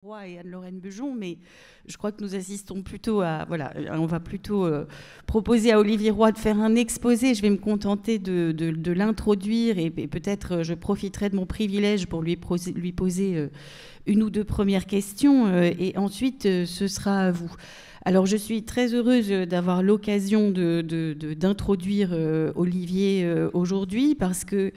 Roy et Anne-Lorraine Bujon, mais je crois que nous assistons plutôt à... Voilà, on va plutôt proposer à Olivier Roy de faire un exposé. Je vais me contenter de l'introduire et peut-être je profiterai de mon privilège pour lui poser une ou deux premières questions et ensuite ce sera à vous. Alors je suis très heureuse d'avoir l'occasion d'introduire Olivier aujourd'hui parce que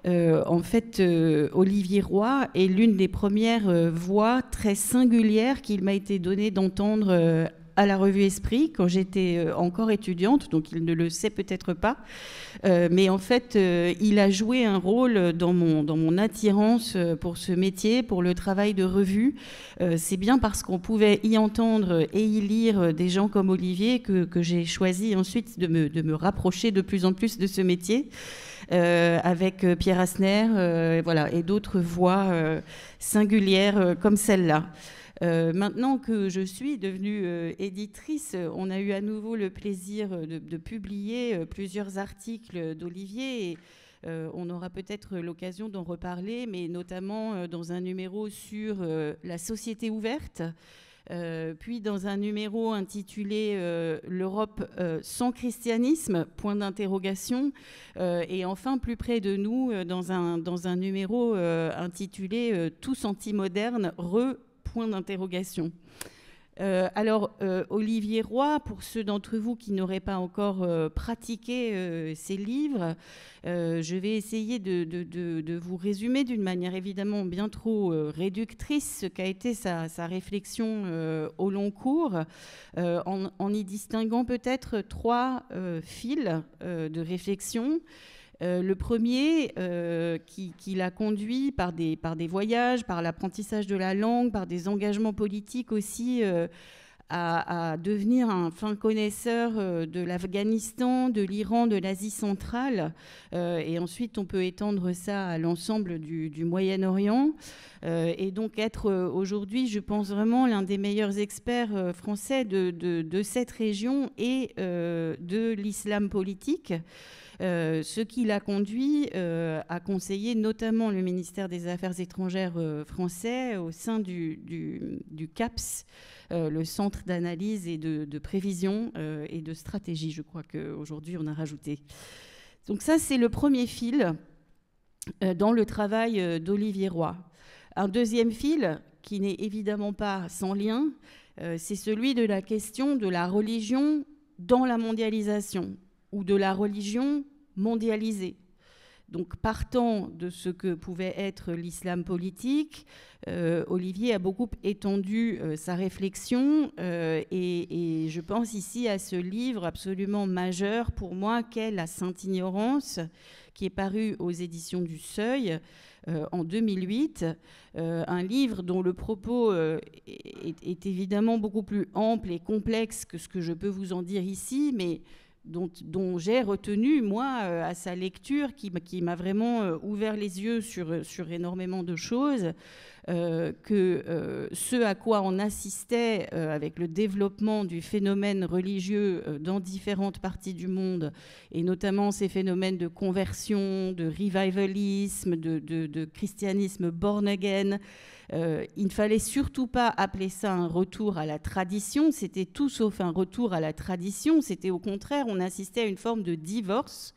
en fait, Olivier Roy est l'une des premières voix très singulières qu'il m'a été donné d'entendre à la revue Esprit quand j'étais encore étudiante, donc il ne le sait peut-être pas. Mais en fait, il a joué un rôle dans mon attirance pour ce métier, pour le travail de revue. C'est bien parce qu'on pouvait y entendre et y lire des gens comme Olivier que j'ai choisi ensuite de me rapprocher de plus en plus de ce métier. Avec Pierre Asner, voilà, et d'autres voix singulières comme celle-là. Maintenant que je suis devenue éditrice, on a eu à nouveau le plaisir de publier plusieurs articles d'Olivier. Et, on aura peut-être l'occasion d'en reparler, mais notamment dans un numéro sur la société ouverte. Puis dans un numéro intitulé L'Europe sans christianisme, point d'interrogation, et enfin plus près de nous dans un numéro intitulé Tous anti-modernes, point d'interrogation. Alors, Olivier Roy, pour ceux d'entre vous qui n'auraient pas encore pratiqué ces livres, je vais essayer de vous résumer d'une manière évidemment bien trop réductrice ce qu'a été sa réflexion au long cours, en y distinguant peut-être trois fils de réflexion. Le premier, qui l'a conduit par des voyages, par l'apprentissage de la langue, par des engagements politiques aussi, à devenir un fin connaisseur de l'Afghanistan, de l'Iran, de l'Asie centrale. Et ensuite, on peut étendre ça à l'ensemble du Moyen-Orient. Et donc être aujourd'hui, je pense vraiment, l'un des meilleurs experts français de cette région et de l'islam politique. Ce qui l'a conduit à conseiller notamment le ministère des Affaires étrangères français au sein du CAPS, le Centre d'analyse et de prévision et de stratégie, je crois qu'aujourd'hui on a rajouté. Donc ça, c'est le premier fil dans le travail d'Olivier Roy. Un deuxième fil, qui n'est évidemment pas sans lien, c'est celui de la question de la religion dans la mondialisation, ou de la religion mondialisée. Donc, partant de ce que pouvait être l'islam politique, Olivier a beaucoup étendu sa réflexion et je pense ici à ce livre absolument majeur pour moi qu'est La Sainte Ignorance, qui est paru aux éditions du Seuil en 2008, un livre dont le propos est évidemment beaucoup plus ample et complexe que ce que je peux vous en dire ici, mais dont j'ai retenu, moi, à sa lecture, qui m'a vraiment ouvert les yeux sur énormément de choses, que ce à quoi on assistait avec le développement du phénomène religieux dans différentes parties du monde, et notamment ces phénomènes de conversion, de revivalisme, de christianisme born again, il ne fallait surtout pas appeler ça un retour à la tradition, c'était tout sauf un retour à la tradition, c'était au contraire, on assistait à une forme de divorce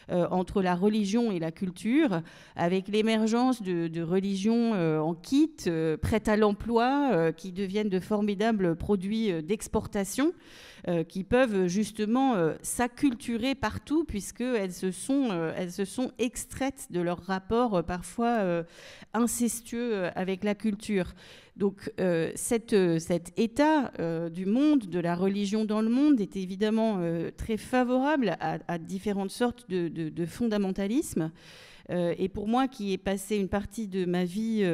entre la religion et la culture, avec l'émergence de religions en kit, prêtes à l'emploi, qui deviennent de formidables produits d'exportation, qui peuvent justement s'acculturer partout, puisqu'elles se sont extraites de leur rapport parfois incestueux avec la culture. Donc cet état du monde, de la religion dans le monde, est évidemment très favorable à différentes sortes de fondamentalisme. Et pour moi, qui ai passé une partie de ma vie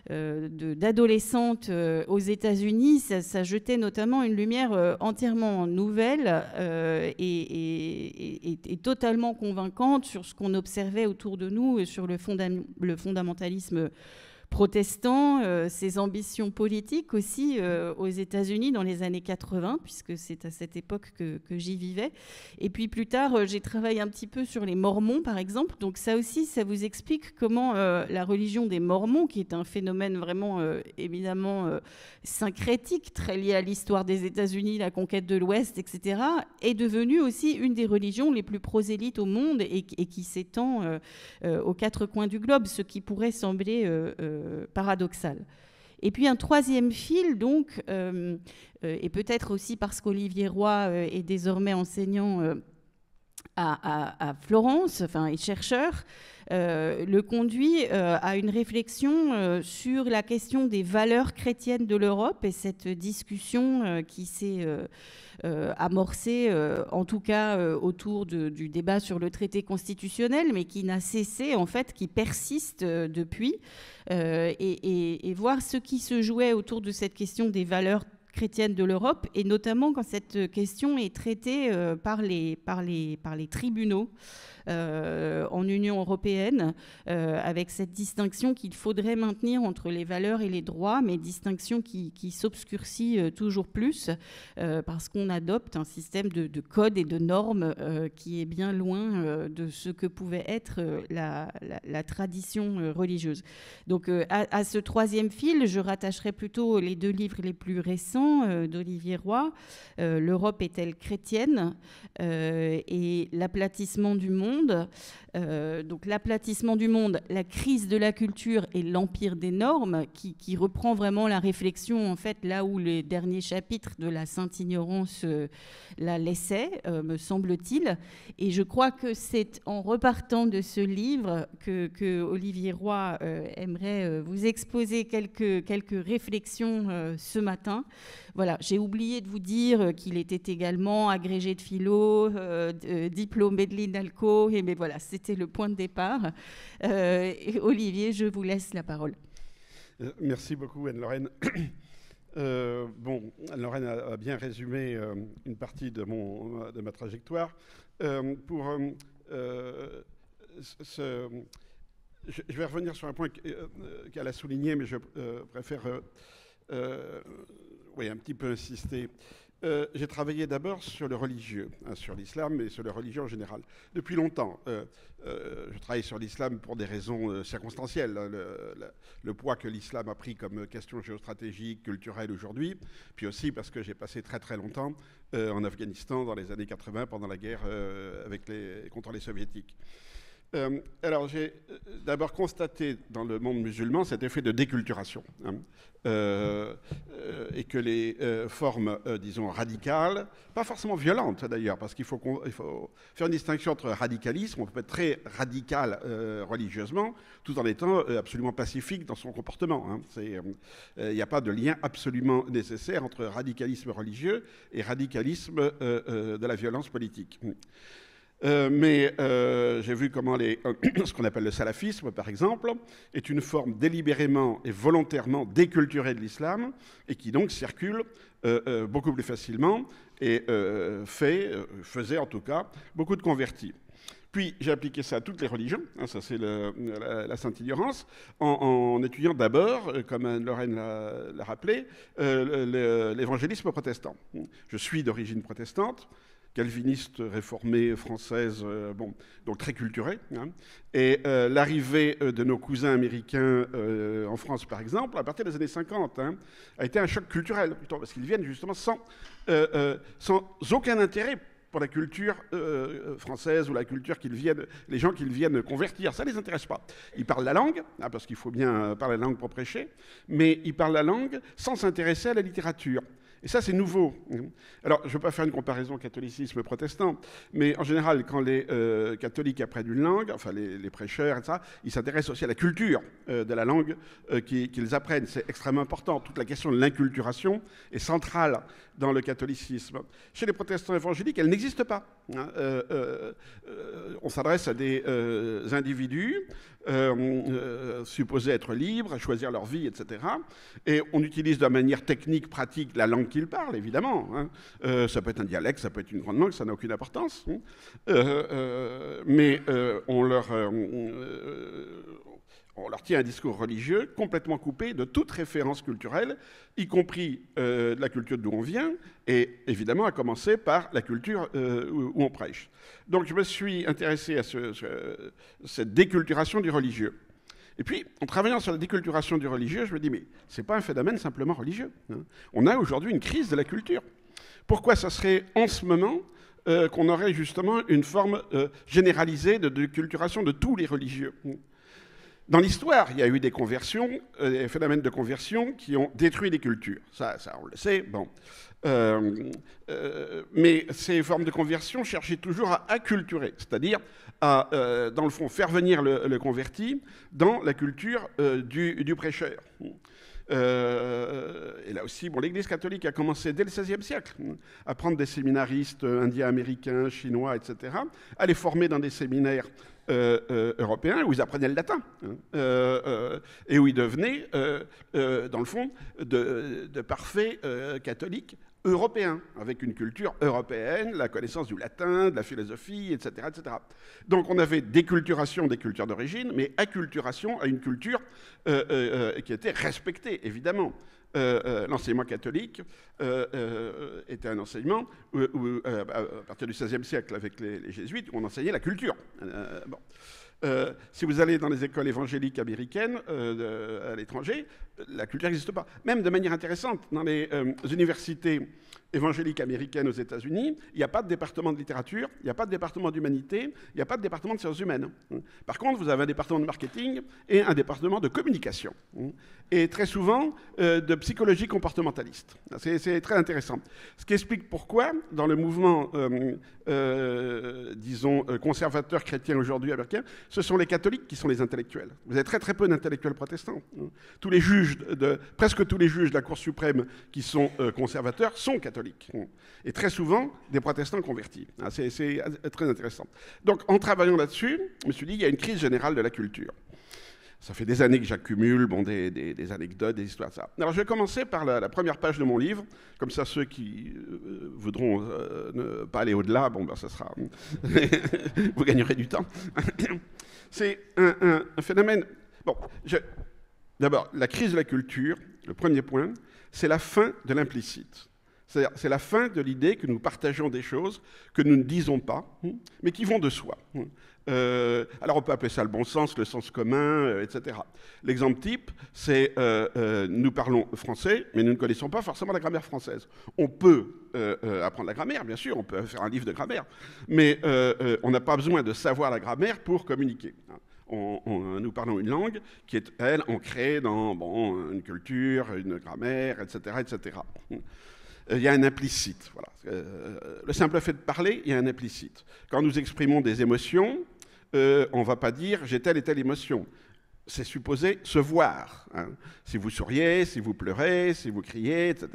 d'adolescente aux États-Unis, ça jetait notamment une lumière entièrement nouvelle et totalement convaincante sur ce qu'on observait autour de nous, sur le fondamentalisme protestant, ses ambitions politiques aussi aux États-Unis dans les années 80, puisque c'est à cette époque que j'y vivais. Et puis plus tard, j'ai travaillé un petit peu sur les Mormons, par exemple. Donc ça aussi, ça vous explique comment la religion des Mormons, qui est un phénomène vraiment évidemment syncrétique, très lié à l'histoire des États-Unis, la conquête de l'Ouest, etc., est devenue aussi une des religions les plus prosélytes au monde et qui s'étend aux quatre coins du globe, ce qui pourrait sembler paradoxal. Et puis un troisième fil, donc, et peut-être aussi parce qu'Olivier Roy est désormais enseignant à Florence, enfin, est chercheur, le conduit à une réflexion sur la question des valeurs chrétiennes de l'Europe et cette discussion qui s'est amorcée, en tout cas autour du débat sur le traité constitutionnel, mais qui n'a cessé, en fait, qui persiste depuis, et voir ce qui se jouait autour de cette question des valeurs chrétienne de l'Europe, et notamment quand cette question est traitée par les tribunaux en Union européenne, avec cette distinction qu'il faudrait maintenir entre les valeurs et les droits, mais distinction qui s'obscurcit toujours plus, parce qu'on adopte un système de codes et de normes qui est bien loin de ce que pouvait être la tradition religieuse. Donc à ce troisième fil, je rattacherai plutôt les deux livres les plus récents d'Olivier Roy, L'Europe est-elle chrétienne et l'aplatissement du monde. Donc l'aplatissement du monde, la crise de la culture et l'empire des normes, qui reprend vraiment la réflexion, en fait, là où les derniers chapitres de la Sainte Ignorance la laissaient, me semble-t-il. Et je crois que c'est en repartant de ce livre que Olivier Roy aimerait vous exposer quelques réflexions ce matin. Voilà, j'ai oublié de vous dire qu'il était également agrégé de philo, diplômé de l'INALCO, mais voilà, c'était le point de départ. Et Olivier, je vous laisse la parole. Merci beaucoup, Anne-Lorraine. Anne-Lorraine a bien résumé une partie de ma trajectoire. Je vais revenir sur un point qu'elle a souligné, mais je préfère un petit peu insister. J'ai travaillé d'abord sur le religieux, sur l'islam et sur les religions en général. Depuis longtemps, je travaille sur l'islam pour des raisons circonstancielles. Le poids que l'islam a pris comme question géostratégique, culturelle aujourd'hui, puis aussi parce que j'ai passé très très longtemps en Afghanistan dans les années 80 pendant la guerre contre les soviétiques. Alors, j'ai d'abord constaté dans le monde musulman cet effet de déculturation, et que les formes, disons, radicales, pas forcément violentes d'ailleurs, parce qu'il faut faire une distinction entre radicalisme, on peut être très radical religieusement, tout en étant absolument pacifique dans son comportement. Il n'y a pas de lien absolument nécessaire entre radicalisme religieux et radicalisme de la violence politique. Mais j'ai vu comment ce qu'on appelle le salafisme, par exemple, est une forme délibérément et volontairement déculturée de l'islam et qui donc circule beaucoup plus facilement et faisait en tout cas beaucoup de convertis. Puis j'ai appliqué ça à toutes les religions, ça c'est la Sainte Ignorance, en étudiant d'abord, comme Anne-Lorraine l'a rappelé, l'évangélisme protestant. Je suis d'origine protestante, calviniste réformée française, donc très culturée. Et l'arrivée de nos cousins américains en France, par exemple, à partir des années 50, a été un choc culturel, parce qu'ils viennent justement sans aucun intérêt pour la culture française ou la culture les gens qu'ils viennent convertir. Ça ne les intéresse pas. Ils parlent la langue, parce qu'il faut bien parler la langue pour prêcher, mais ils parlent la langue sans s'intéresser à la littérature. Et ça, c'est nouveau. Alors, je ne veux pas faire une comparaison catholicisme-protestant, mais en général, quand les catholiques apprennent une langue, enfin les prêcheurs, etc., ils s'intéressent aussi à la culture de la langue qu'ils apprennent. C'est extrêmement important. Toute la question de l'inculturation est centrale dans le catholicisme. Chez les protestants évangéliques, elle n'existe pas. On s'adresse à des individus supposés être libres, à choisir leur vie, etc. Et on utilise de manière technique, pratique, la langue qu'ils parlent, évidemment. Ça peut être un dialecte, ça peut être une grande langue, ça n'a aucune importance. Mais on leur... On leur tient un discours religieux complètement coupé de toute référence culturelle, y compris de la culture d'où on vient, et évidemment à commencer par la culture où on prêche. Donc je me suis intéressé à cette déculturation du religieux. Et puis, en travaillant sur la déculturation du religieux, je me dis, mais ce n'est pas un phénomène simplement religieux. Hein. On a aujourd'hui une crise de la culture. Pourquoi ça serait en ce moment qu'on aurait justement une forme généralisée de déculturation de tous les religieux? Dans l'histoire, il y a eu des conversions, des phénomènes de conversion qui ont détruit les cultures. Ça on le sait. Bon. Mais ces formes de conversion cherchaient toujours à acculturer, c'est-à-dire à, dans le fond, faire venir le converti dans la culture du prêcheur. Et là aussi, bon, l'Église catholique a commencé dès le XVIe siècle à prendre des séminaristes indiens, américains, chinois, etc., à les former dans des séminaires européens où ils apprenaient le latin et où ils devenaient, dans le fond, de parfaits catholiques européens, avec une culture européenne, la connaissance du latin, de la philosophie, etc., etc. Donc on avait déculturation des cultures d'origine, mais acculturation à une culture qui était respectée, évidemment. L'enseignement catholique était un enseignement où, à partir du XVIe siècle, avec les jésuites, on enseignait la culture. Bon. Si vous allez dans les écoles évangéliques américaines à l'étranger, la culture n'existe pas. Même de manière intéressante, dans les universités évangéliques américaines aux États-Unis, il n'y a pas de département de littérature, il n'y a pas de département d'humanité, il n'y a pas de département de sciences humaines. Par contre, vous avez un département de marketing et un département de communication. Et très souvent, de psychologie comportementaliste. C'est très intéressant. Ce qui explique pourquoi, dans le mouvement, disons, conservateur chrétien aujourd'hui américain, ce sont les catholiques qui sont les intellectuels. Vous avez très très peu d'intellectuels protestants. Tous les juges, presque tous les juges de la Cour suprême qui sont conservateurs sont catholiques. Et très souvent, des protestants convertis. C'est très intéressant. Donc, en travaillant là-dessus, je me suis dit, il y a une crise générale de la culture. Ça fait des années que j'accumule des anecdotes, des histoires de ça. Alors, je vais commencer par la première page de mon livre. Comme ça, ceux qui voudront ne pas aller au-delà, bon, ben, ça sera... vous gagnerez du temps. C'est un phénomène... Bon, d'abord, la crise de la culture, le premier point, c'est la fin de l'implicite. C'est-à-dire, c'est la fin de l'idée que nous partageons des choses que nous ne disons pas, mais qui vont de soi. Alors on peut appeler ça le bon sens, le sens commun, etc. L'exemple type, c'est nous parlons français, mais nous ne connaissons pas forcément la grammaire française. On peut apprendre la grammaire, bien sûr, on peut faire un livre de grammaire, mais on n'a pas besoin de savoir la grammaire pour communiquer. Nous parlons une langue qui est, elle, ancrée dans une culture, une grammaire, etc., etc. Il y a un implicite. Voilà. Le simple fait de parler, il y a un implicite. Quand nous exprimons des émotions, on ne va pas dire « j'ai telle et telle émotion ». C'est supposé se voir. Hein. Si vous souriez, si vous pleurez, si vous criez, etc.,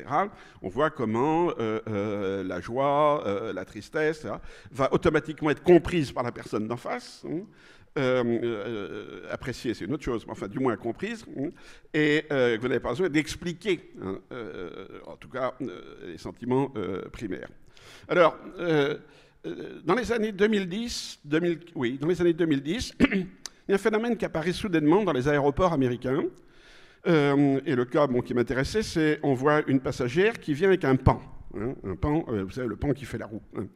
on voit comment la joie, la tristesse, va automatiquement être comprise par la personne d'en face. Apprécier, c'est une autre chose, mais enfin, du moins comprise, et vous n'avez pas besoin d'expliquer, en tout cas, les sentiments primaires. Alors, dans les années 2010, dans les années 2010, il y a un phénomène qui apparaît soudainement dans les aéroports américains, et le cas qui m'intéressait, c'est on voit une passagère qui vient avec un paon. Hein, un paon, vous savez, le paon qui fait la roue. Hein.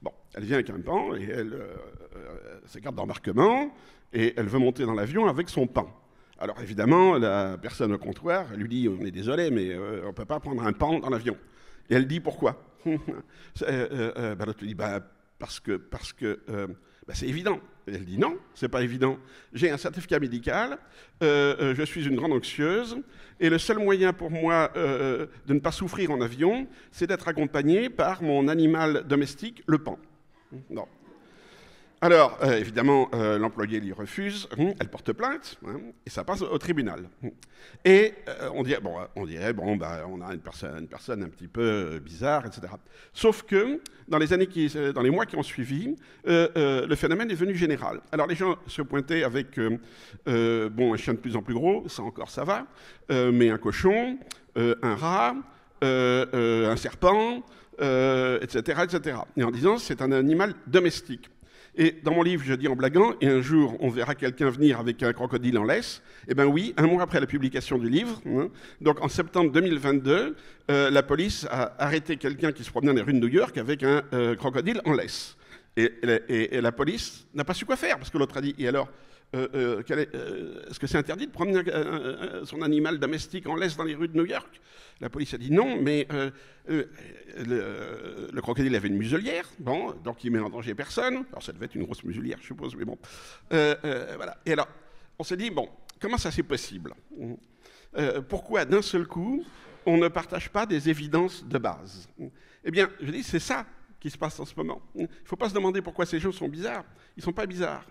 Bon, elle vient avec un paon et elle s'écarte d'embarquement et elle veut monter dans l'avion avec son paon. Alors évidemment, la personne au comptoir elle lui dit « on est désolé, mais on ne peut pas prendre un paon dans l'avion ». Et elle dit « pourquoi ?» L'autre lui dit « parce que c'est évident ». Et elle dit « non, c'est pas évident. J'ai un certificat médical, je suis une grande anxieuse, et le seul moyen pour moi de ne pas souffrir en avion, c'est d'être accompagné par mon animal domestique, le paon. » Non. Alors, évidemment, l'employé lui refuse, elle porte plainte, et ça passe au tribunal. Et on dirait, on a une personne un petit peu bizarre, etc. Sauf que, dans les mois qui ont suivi, le phénomène est devenu général. Alors, les gens se pointaient avec, un chien de plus en plus gros, ça encore ça va, mais un cochon, un rat, un serpent, etc., etc. Et en disant, c'est un animal domestique. Et dans mon livre, je dis en blaguant, et un jour, on verra quelqu'un venir avec un crocodile en laisse. Eh bien oui, un mois après la publication du livre, donc en septembre 2022, la police a arrêté quelqu'un qui se promenait dans les rues de New York avec un crocodile en laisse. Et la police n'a pas su quoi faire, parce que l'autre a dit, et alors, est-ce que c'est interdit de promener son animal domestique en laisse dans les rues de New York? La police a dit non, mais le crocodile avait une muselière, bon, donc il met en danger personne. Alors ça devait être une grosse muselière, je suppose, mais bon. Voilà. Et alors, on s'est dit, bon, comment ça c'est possible? Pourquoi d'un seul coup, on ne partage pas des évidences de base? Eh bien, je dis, c'est ça qui se passe en ce moment. Il ne faut pas se demander pourquoi ces choses sont bizarres. Ils ne sont pas bizarres.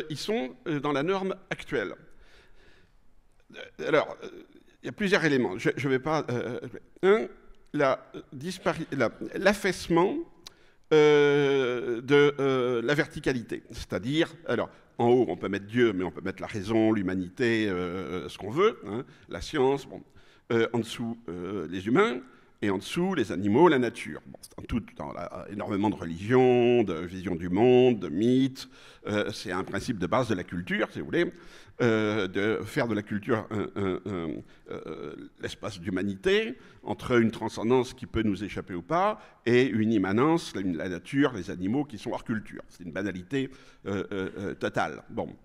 Ils sont dans la norme actuelle. Alors, il y a plusieurs éléments. Je ne vais pas... un, l'affaissement de la verticalité. C'est-à-dire, alors, en haut, on peut mettre Dieu, mais on peut mettre la raison, l'humanité, ce qu'on veut, hein, la science, bon. En dessous, les humains, et en dessous, les animaux, la nature. Bon, énormément de religions, de visions du monde, de mythes. C'est un principe de base de la culture, si vous voulez, de faire de la culture l'espace d'humanité, entre une transcendance qui peut nous échapper ou pas, et une immanence, la nature, les animaux qui sont hors culture. C'est une banalité totale. Bon.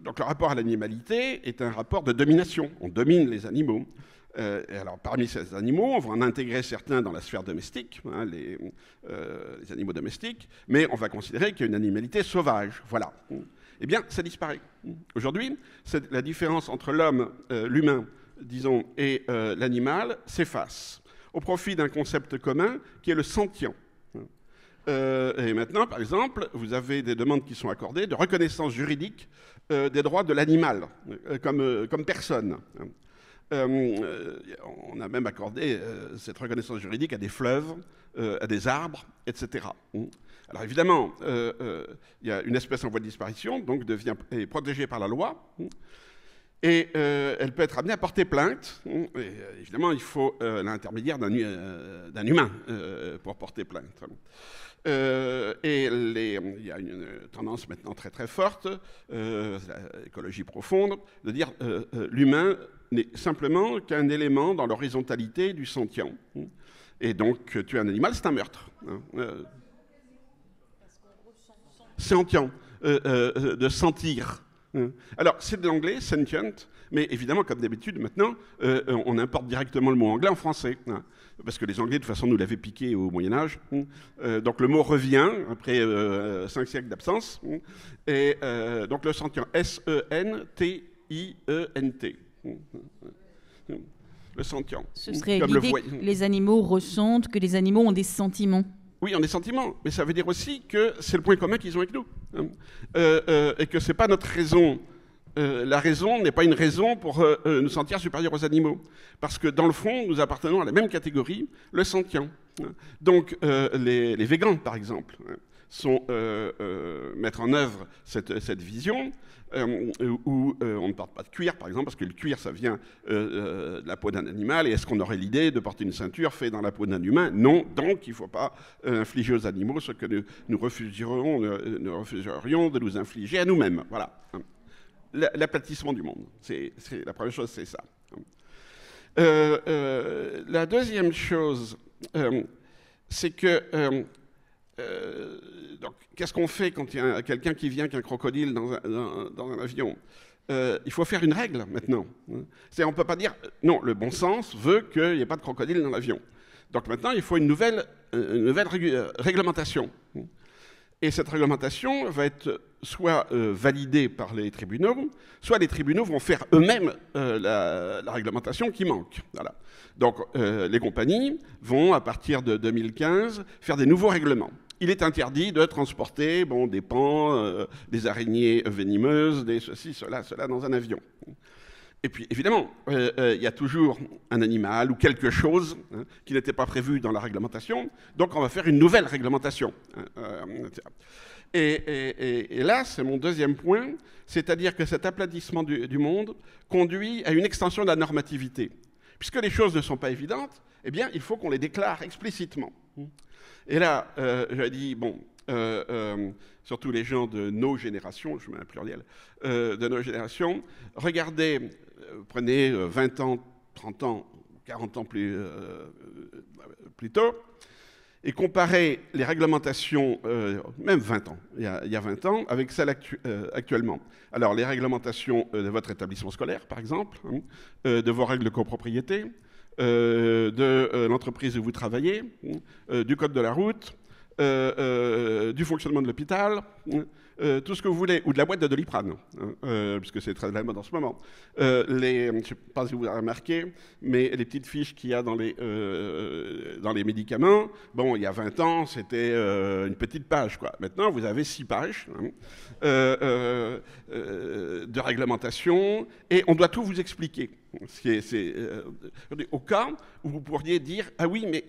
Donc le rapport à l'animalité est un rapport de domination. On domine les animaux. Et alors parmi ces animaux, on va en intégrer certains dans la sphère domestique, hein, les animaux domestiques, mais on va considérer qu'il y a une animalité sauvage. Voilà. Eh bien, ça disparaît. Aujourd'hui, la différence entre l'homme, l'humain, disons, et l'animal s'efface au profit d'un concept commun qui est le sentient. Et maintenant, par exemple, vous avez des demandes qui sont accordées de reconnaissance juridique des droits de l'animal comme personne. On a même accordé cette reconnaissance juridique à des fleuves, à des arbres, etc. Alors évidemment, il y a une espèce en voie de disparition, donc est protégée par la loi, et elle peut être amenée à porter plainte. Et, évidemment, il faut l'intermédiaire d'un humain pour porter plainte. Il y a une tendance maintenant très très forte, l'écologie profonde, de dire l'humain n'est simplement qu'un élément dans l'horizontalité du sentient. Et donc, tuer un animal, c'est un meurtre. Sentient, de sentir. Alors, c'est de l'anglais, sentient, mais évidemment, comme d'habitude, maintenant, on importe directement le mot anglais en français. Parce que les Anglais, de toute façon, nous l'avaient piqué au Moyen-Âge. Donc le mot revient, après 5 siècles d'absence. Et donc le sentient, S-E-N-T-I-E-N-T. Le sentient. Ce serait l'idée que les animaux ressentent, que les animaux ont des sentiments. Oui, ont des sentiments, mais ça veut dire aussi que c'est le point commun qu'ils ont avec nous. Et que ce n'est pas notre raison. La raison n'est pas une raison pour nous sentir supérieurs aux animaux. Parce que dans le fond, nous appartenons à la même catégorie, le sentient. Donc les végans, par exemple, mettre en œuvre cette vision où on ne porte pas de cuir, par exemple, parce que le cuir, ça vient de la peau d'un animal, et est-ce qu'on aurait l'idée de porter une ceinture faite dans la peau d'un humain? Non, donc il ne faut pas infliger aux animaux ce que nous refuserions de nous infliger à nous-mêmes. Voilà. L'aplatissement du monde. La première chose, c'est ça. La deuxième chose, c'est que... donc, qu'est-ce qu'on fait quand il y a quelqu'un qui vient qu'un crocodile dans un avion? Il faut faire une règle, maintenant. On ne peut pas dire... Non, le bon sens veut qu'il n'y ait pas de crocodile dans l'avion. Donc maintenant, il faut une nouvelle réglementation. Et cette réglementation va être soit validée par les tribunaux, soit les tribunaux vont faire eux-mêmes la réglementation qui manque. Voilà. Donc les compagnies vont, à partir de 2015, faire des nouveaux règlements. Il est interdit de transporter des paons, des araignées venimeuses, des ceci, cela dans un avion. Et puis, évidemment, il y a toujours un animal ou quelque chose qui n'était pas prévu dans la réglementation, donc on va faire une nouvelle réglementation. Et là, c'est mon deuxième point, c'est-à-dire que cet aplatissement du monde conduit à une extension de la normativité. Puisque les choses ne sont pas évidentes, eh bien, il faut qu'on les déclare explicitement. Et là, j'ai dit, bon, surtout les gens de nos générations, je mets un pluriel, de nos générations, regardez, prenez 20 ans, 30 ans, 40 ans plus tôt, et comparez les réglementations, même 20 ans, il y a 20 ans, avec celles actuellement. Alors, les réglementations de votre établissement scolaire, par exemple, de vos règles de copropriété, de l'entreprise où vous travaillez, du code de la route, du fonctionnement de l'hôpital, tout ce que vous voulez, ou de la boîte de Doliprane, puisque c'est très à la mode en ce moment. Je ne sais pas si vous avez remarqué, mais les petites fiches qu'il y a dans les médicaments, bon, il y a 20 ans, c'était une petite page, quoi. Maintenant, vous avez 6 pages de réglementation, et on doit tout vous expliquer. Au cas où vous pourriez dire, ah oui, mais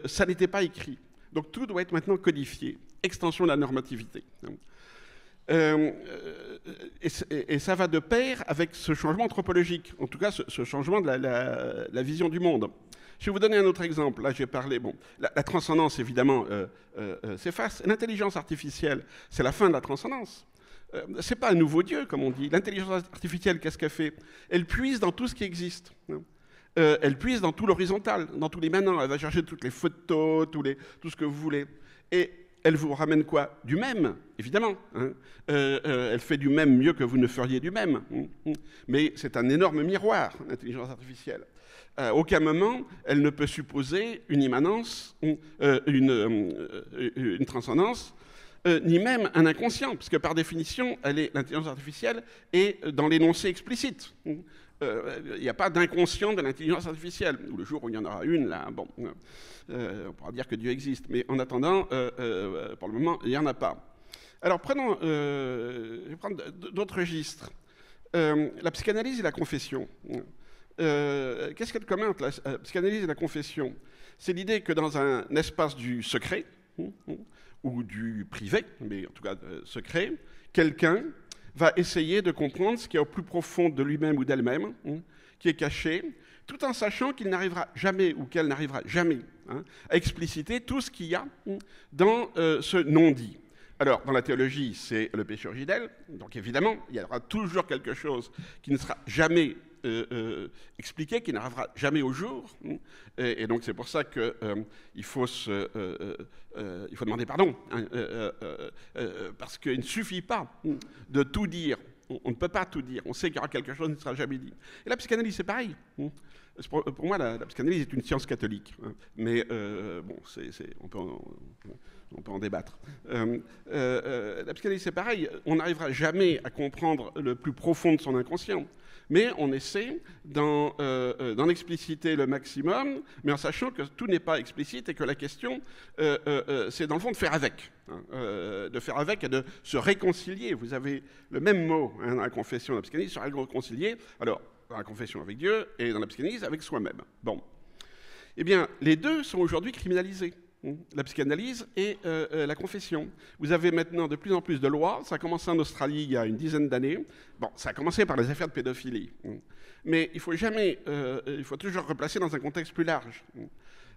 ça n'était pas écrit. Donc tout doit être maintenant codifié, extension de la normativité. Et ça va de pair avec ce changement anthropologique, en tout cas ce changement de la vision du monde. Je vais vous donner un autre exemple. Là, j'ai parlé, bon, la transcendance, évidemment, s'efface. L'intelligence artificielle, c'est la fin de la transcendance. C'est pas un nouveau Dieu, comme on dit. L'intelligence artificielle, qu'est-ce qu'elle fait? Elle puise dans tout ce qui existe. Elle puise dans tout l'horizontal, dans tous les maintenant. Elle va chercher toutes les photos, tout ce que vous voulez. Et elle vous ramène quoi? Du même, évidemment. Elle fait du même mieux que vous ne feriez du même. Mais c'est un énorme miroir, l'intelligence artificielle. À aucun moment, elle ne peut supposer une immanence, une transcendance, ni même un inconscient, parce que par définition, l'intelligence artificielle est dans l'énoncé explicite. Il n'y a pas d'inconscient de l'intelligence artificielle. Ou le jour où il y en aura une, là, bon, on pourra dire que Dieu existe. Mais en attendant, pour le moment, il n'y en a pas. Alors, je vais prendre d'autres registres. La psychanalyse et la confession. Qu'est-ce qu'il y a de commun entre la psychanalyse et la confession? C'est l'idée que dans un espace du secret, ou du privé, mais en tout cas secret, quelqu'un va essayer de comprendre ce qui est au plus profond de lui-même ou d'elle-même, qui est caché, tout en sachant qu'il n'arrivera jamais ou qu'elle n'arrivera jamais à expliciter tout ce qu'il y a dans ce non-dit. Alors, dans la théologie, c'est le péché originel, donc évidemment, il y aura toujours quelque chose qui ne sera jamais expliqué, qui n'arrivera jamais au jour, et donc c'est pour ça qu'il faut demander pardon, parce qu'il ne suffit pas de tout dire, on ne peut pas tout dire, on sait qu'il y aura quelque chose qui ne sera jamais dit. Et la psychanalyse, c'est pareil. Pour moi, la psychanalyse est une science catholique, mais bon, on peut en débattre. La psychanalyse, c'est pareil, on n'arrivera jamais à comprendre le plus profond de son inconscient, mais on essaie d'en expliciter le maximum, mais en sachant que tout n'est pas explicite et que la question, c'est dans le fond de faire avec. De faire avec et de se réconcilier. Vous avez le même mot dans la confession, la psychanalyse, se réconcilier. Alors, dans la confession avec Dieu et dans la psychanalyse avec soi-même. Bon. Eh bien, les deux sont aujourd'hui criminalisés. La psychanalyse et la confession. Vous avez maintenant de plus en plus de lois. Ça a commencé en Australie il y a une dizaine d'années. Bon, ça a commencé par les affaires de pédophilie. Mais il faut toujours replacer dans un contexte plus large.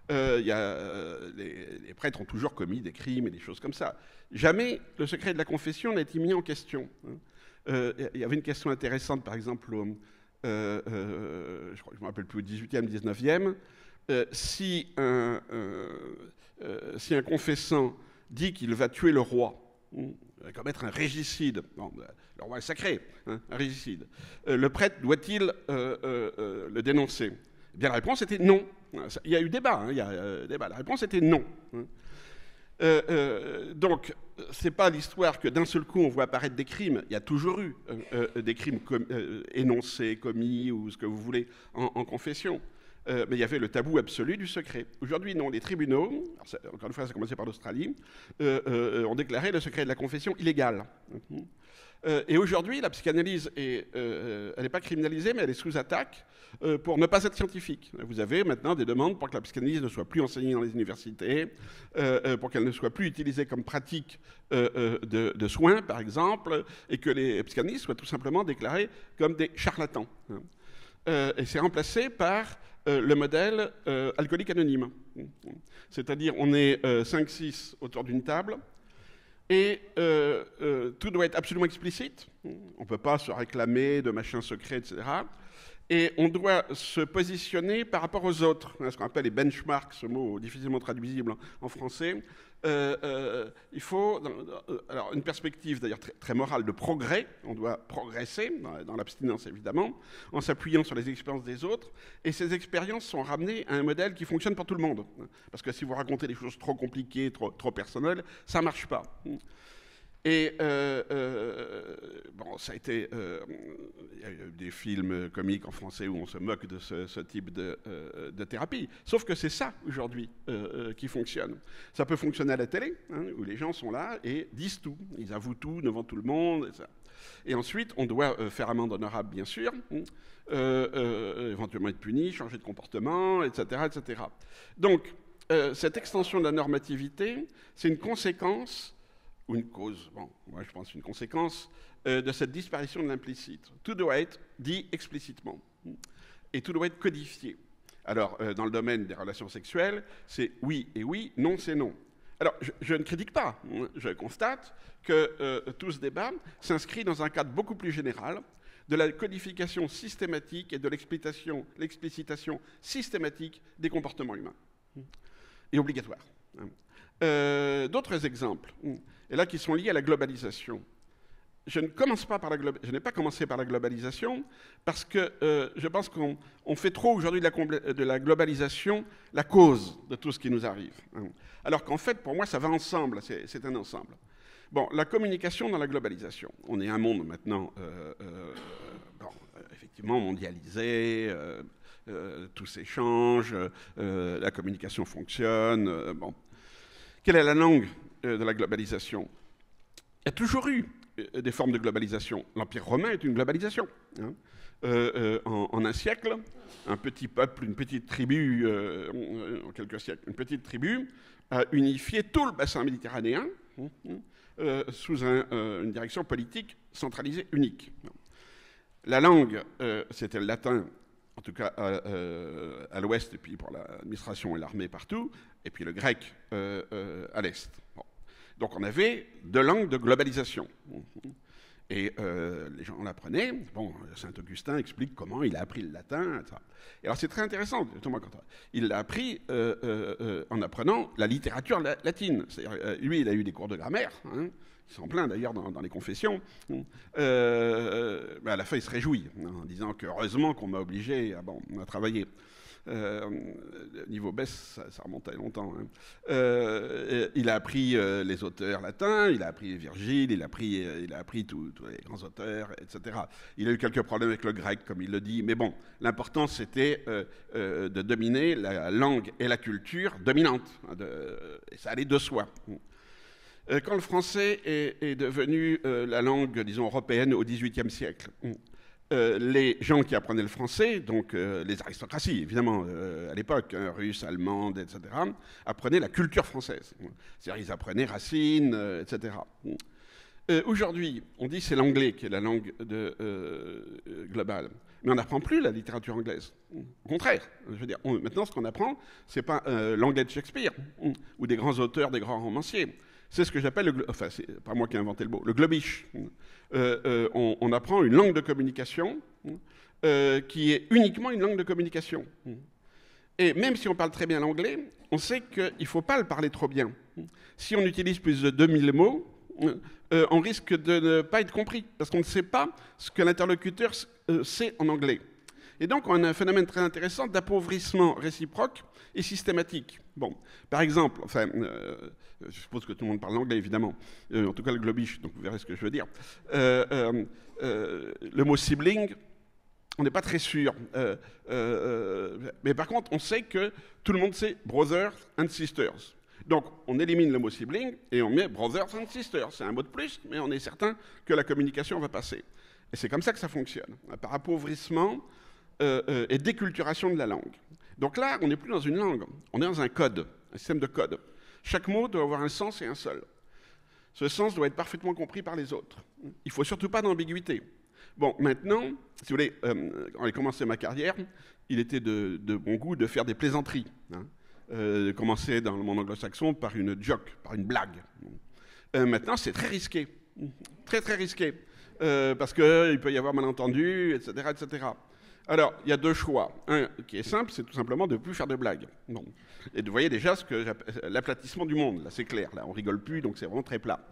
Les prêtres ont toujours commis des crimes et des choses comme ça. Jamais le secret de la confession n'a été mis en question. Il y avait une question intéressante, par exemple, je ne me rappelle plus, au 18e, 19e, si un confessant dit qu'il va tuer le roi, va commettre un régicide, bon, le roi est sacré, un régicide, le prêtre doit-il le dénoncer? Eh bien, la réponse était non. Il y a eu débat, débat. La réponse était non. Donc, c'est pas l'histoire que d'un seul coup on voit apparaître des crimes. Il y a toujours eu des crimes énoncés, commis ou ce que vous voulez en confession. Mais il y avait le tabou absolu du secret. Aujourd'hui, non, les tribunaux, encore une fois, ça a commencé par l'Australie, ont déclaré le secret de la confession illégal. Et aujourd'hui, la psychanalyse, elle n'est pas criminalisée, mais elle est sous attaque pour ne pas être scientifique. Vous avez maintenant des demandes pour que la psychanalyse ne soit plus enseignée dans les universités, pour qu'elle ne soit plus utilisée comme pratique de soins, par exemple, et que les psychanalystes soient tout simplement déclarés comme des charlatans. et c'est remplacé par le modèle alcoolique anonyme. C'est-à-dire, on est 5-6 autour d'une table, et tout doit être absolument explicite. On ne peut pas se réclamer de machins secrets, etc. Et on doit se positionner par rapport aux autres, ce qu'on appelle les benchmarks, ce mot difficilement traduisible en français. Il faut, alors une perspective d'ailleurs très morale de progrès, on doit progresser, dans l'abstinence évidemment, en s'appuyant sur les expériences des autres, et ces expériences sont ramenées à un modèle qui fonctionne pour tout le monde. Parce que si vous racontez des choses trop compliquées, trop personnelles, ça ne marche pas. Et bon, ça a été, il y a eu des films comiques en français où on se moque de ce type de thérapie. Sauf que c'est ça aujourd'hui qui fonctionne. Ça peut fonctionner à la télé, où les gens sont là et disent tout, ils avouent tout devant tout le monde. Et ensuite, on doit faire amende honorable, bien sûr, éventuellement être puni, changer de comportement, etc., etc. Donc, cette extension de la normativité, c'est une conséquence ou une cause, bon, moi je pense une conséquence de cette disparition de l'implicite. Tout doit être dit explicitement et tout doit être codifié. Alors, dans le domaine des relations sexuelles, c'est oui et oui, non c'est non. Alors, je ne critique pas, je constate que tout ce débat s'inscrit dans un cadre beaucoup plus général de la codification systématique et de l'explicitation systématique des comportements humains, et obligatoire. D'autres exemples, et là qui sont liés à la globalisation. Je n'ai pas commencé par la globalisation parce que je pense qu'on fait trop aujourd'hui de la globalisation la cause de tout ce qui nous arrive. Alors qu'en fait, pour moi, ça va ensemble, c'est un ensemble. Bon, la communication dans la globalisation. On est un monde maintenant, effectivement, mondialisé, tout s'échange, la communication fonctionne, bon. Quelle est la langue de la globalisation? Il y a toujours eu des formes de globalisation. L'Empire romain est une globalisation. En un siècle, un petit peuple, une petite tribu, en quelques siècles, une petite tribu a unifié tout le bassin méditerranéen sous une direction politique centralisée unique. La langue, c'était le latin, en tout cas à l'ouest, et puis pour l'administration et l'armée partout, et puis le grec à l'est. Bon. Donc on avait deux langues de globalisation. Et les gens l'apprenaient. Bon, Saint-Augustin explique comment il a appris le latin. Etc. Et alors c'est très intéressant, il l'a appris en apprenant la littérature latine. C'est-à-dire, lui, il a eu des cours de grammaire, il s'en plaint d'ailleurs dans les confessions. À la fin, il se réjouit en disant que heureusement qu'on m'a obligé à travailler. Niveau baisse, ça remonte à longtemps. Il a appris les auteurs latins, il a appris Virgile, il a appris tous les grands auteurs, etc. Il a eu quelques problèmes avec le grec, comme il le dit, mais bon, l'important c'était de dominer la langue et la culture dominante, et ça allait de soi. Quand le français est devenu la langue, disons, européenne au XVIIIe siècle, les gens qui apprenaient le français, donc les aristocraties, évidemment, à l'époque, russes, allemandes, etc., apprenaient la culture française. C'est-à-dire ils apprenaient Racine, etc. Aujourd'hui, on dit c'est l'anglais qui est la langue globale, mais on n'apprend plus la littérature anglaise. Au contraire, je veux dire, maintenant ce qu'on apprend, c'est pas l'anglais de Shakespeare ou des grands auteurs, des grands romanciers. C'est ce que j'appelle, enfin, c'est pas moi qui ai inventé le mot, le globish. On apprend une langue de communication qui est uniquement une langue de communication. Et même si on parle très bien l'anglais, on sait qu'il ne faut pas le parler trop bien. Si on utilise plus de 2000 mots, on risque de ne pas être compris, parce qu'on ne sait pas ce que l'interlocuteur sait en anglais. Et donc, on a un phénomène très intéressant d'appauvrissement réciproque et systématique. Bon, par exemple, enfin, je suppose que tout le monde parle anglais, évidemment, en tout cas le globish, donc vous verrez ce que je veux dire. Le mot sibling, on n'est pas très sûr. Mais par contre, on sait que tout le monde sait brothers and sisters. Donc, on élimine le mot sibling et on met brothers and sisters. C'est un mot de plus, mais on est certain que la communication va passer. Et c'est comme ça que ça fonctionne, par appauvrissement et déculturation de la langue. Donc là, on n'est plus dans une langue, on est dans un code, un système de code. Chaque mot doit avoir un sens et un seul. Ce sens doit être parfaitement compris par les autres. Il ne faut surtout pas d'ambiguïté. Bon, maintenant, si vous voulez, quand j'ai commencé ma carrière, il était de bon goût de faire des plaisanteries. Hein. De commencer dans le monde anglo-saxon par une joke, par une blague. Maintenant, c'est très risqué. Très, très risqué. Parce qu'il peut y avoir malentendu, etc., etc. Alors, il y a deux choix. Un qui est simple, c'est tout simplement de ne plus faire de blagues. Bon. Et vous voyez déjà ce que j'appelle l'aplatissement du monde. Là, c'est clair. Là, on rigole plus, donc c'est vraiment très plat.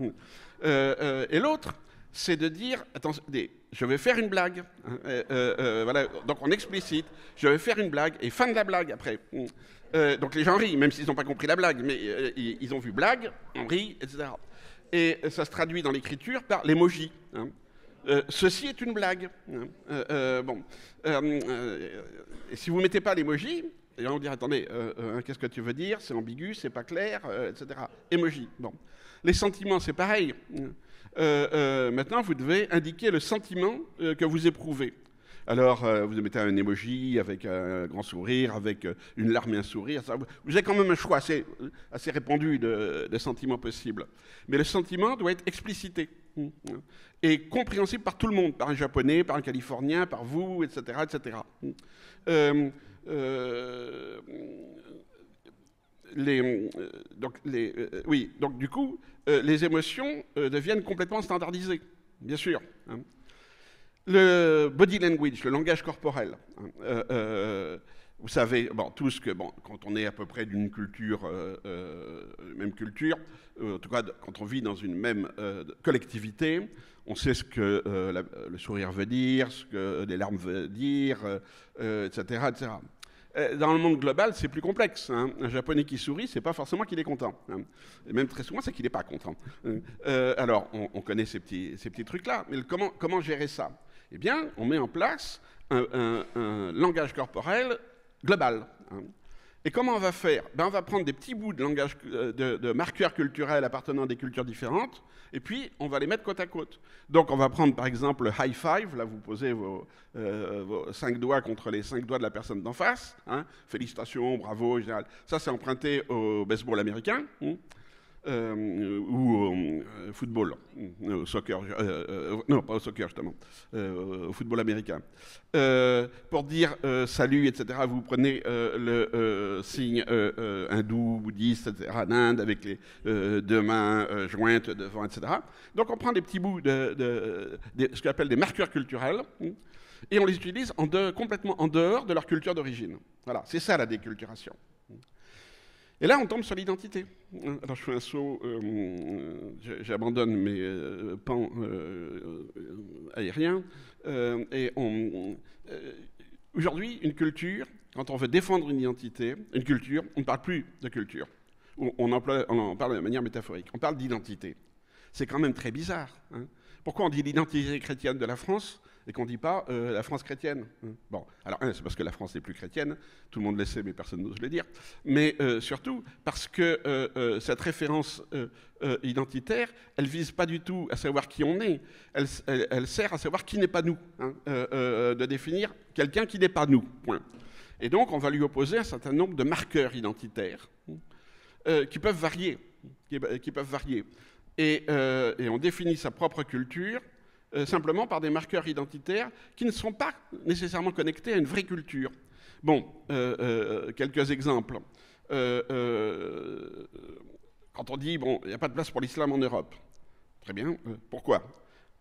Et l'autre, c'est de dire, attendez, je vais faire une blague. Voilà, donc on explicite, je vais faire une blague, et fin de la blague après. Donc les gens rient, même s'ils n'ont pas compris la blague, mais ils ont vu blague, on rit, etc. Et ça se traduit dans l'écriture par l'emoji. Hein. Ceci est une blague. Et si vous ne mettez pas l'emoji, les gens vont dire, attendez, qu'est-ce que tu veux dire? C'est ambigu, c'est pas clair, etc. Emoji. Bon. Les sentiments, c'est pareil. Maintenant, vous devez indiquer le sentiment que vous éprouvez. Alors, vous mettez un emoji avec un grand sourire, avec une larme et un sourire. Ça, vous avez quand même un choix assez répandu de sentiments possibles. Mais le sentiment doit être explicité et compréhensible par tout le monde, par un Japonais, par un Californien, par vous, etc., etc. Donc du coup, les émotions deviennent complètement standardisées, bien sûr. Hein. Le body language, le langage corporel. Vous savez, tous que quand on est à peu près d'une culture, même culture, en tout cas quand on vit dans une même collectivité, on sait ce que le sourire veut dire, ce que les larmes veulent dire, etc., etc. Dans le monde global, c'est plus complexe. Hein. Un Japonais qui sourit, c'est pas forcément qu'il est content. Hein. Et même très souvent, c'est qu'il n'est pas content. Alors, on connaît ces petits trucs-là, mais comment gérer ça? Eh bien, on met en place un langage corporel global. Hein. Et comment on va faire? On va prendre des petits bouts de langage, de marqueurs culturels appartenant à des cultures différentes, et puis on va les mettre côte à côte. Donc on va prendre par exemple le high five, là vous posez vos 5 doigts contre les 5 doigts de la personne d'en face, hein. Félicitations, bravo, général. Ça c'est emprunté au baseball américain. Ou au football, au soccer, non pas au soccer justement, au football américain. Pour dire salut, etc., vous prenez le signe hindou, bouddhiste, etc., d'Inde, avec les deux mains jointes devant, etc. Donc on prend des petits bouts de ce qu'on appelle des marqueurs culturels, et on les utilise complètement en dehors de leur culture d'origine. Voilà, c'est ça la déculturation. Et là, on tombe sur l'identité. Alors, je fais un saut, j'abandonne mes pans aériens. Aujourd'hui, une culture, quand on veut défendre une identité, une culture, on ne parle plus de culture. On en parle de manière métaphorique. On parle d'identité. C'est quand même très bizarre. Hein. Pourquoi on dit l'identité chrétienne de la France et qu'on ne dit pas la France chrétienne? Bon, alors c'est parce que la France n'est plus chrétienne, tout le monde le sait, mais personne n'ose le dire, mais surtout parce que cette référence identitaire, elle ne vise pas du tout à savoir qui on est, elle sert à savoir qui n'est pas nous, hein, de définir quelqu'un qui n'est pas nous, point. Et donc on va lui opposer un certain nombre de marqueurs identitaires qui peuvent varier, Et on définit sa propre culture simplement par des marqueurs identitaires qui ne sont pas nécessairement connectés à une vraie culture. Bon, quelques exemples. Quand on dit, il n'y a pas de place pour l'islam en Europe. Très bien, pourquoi?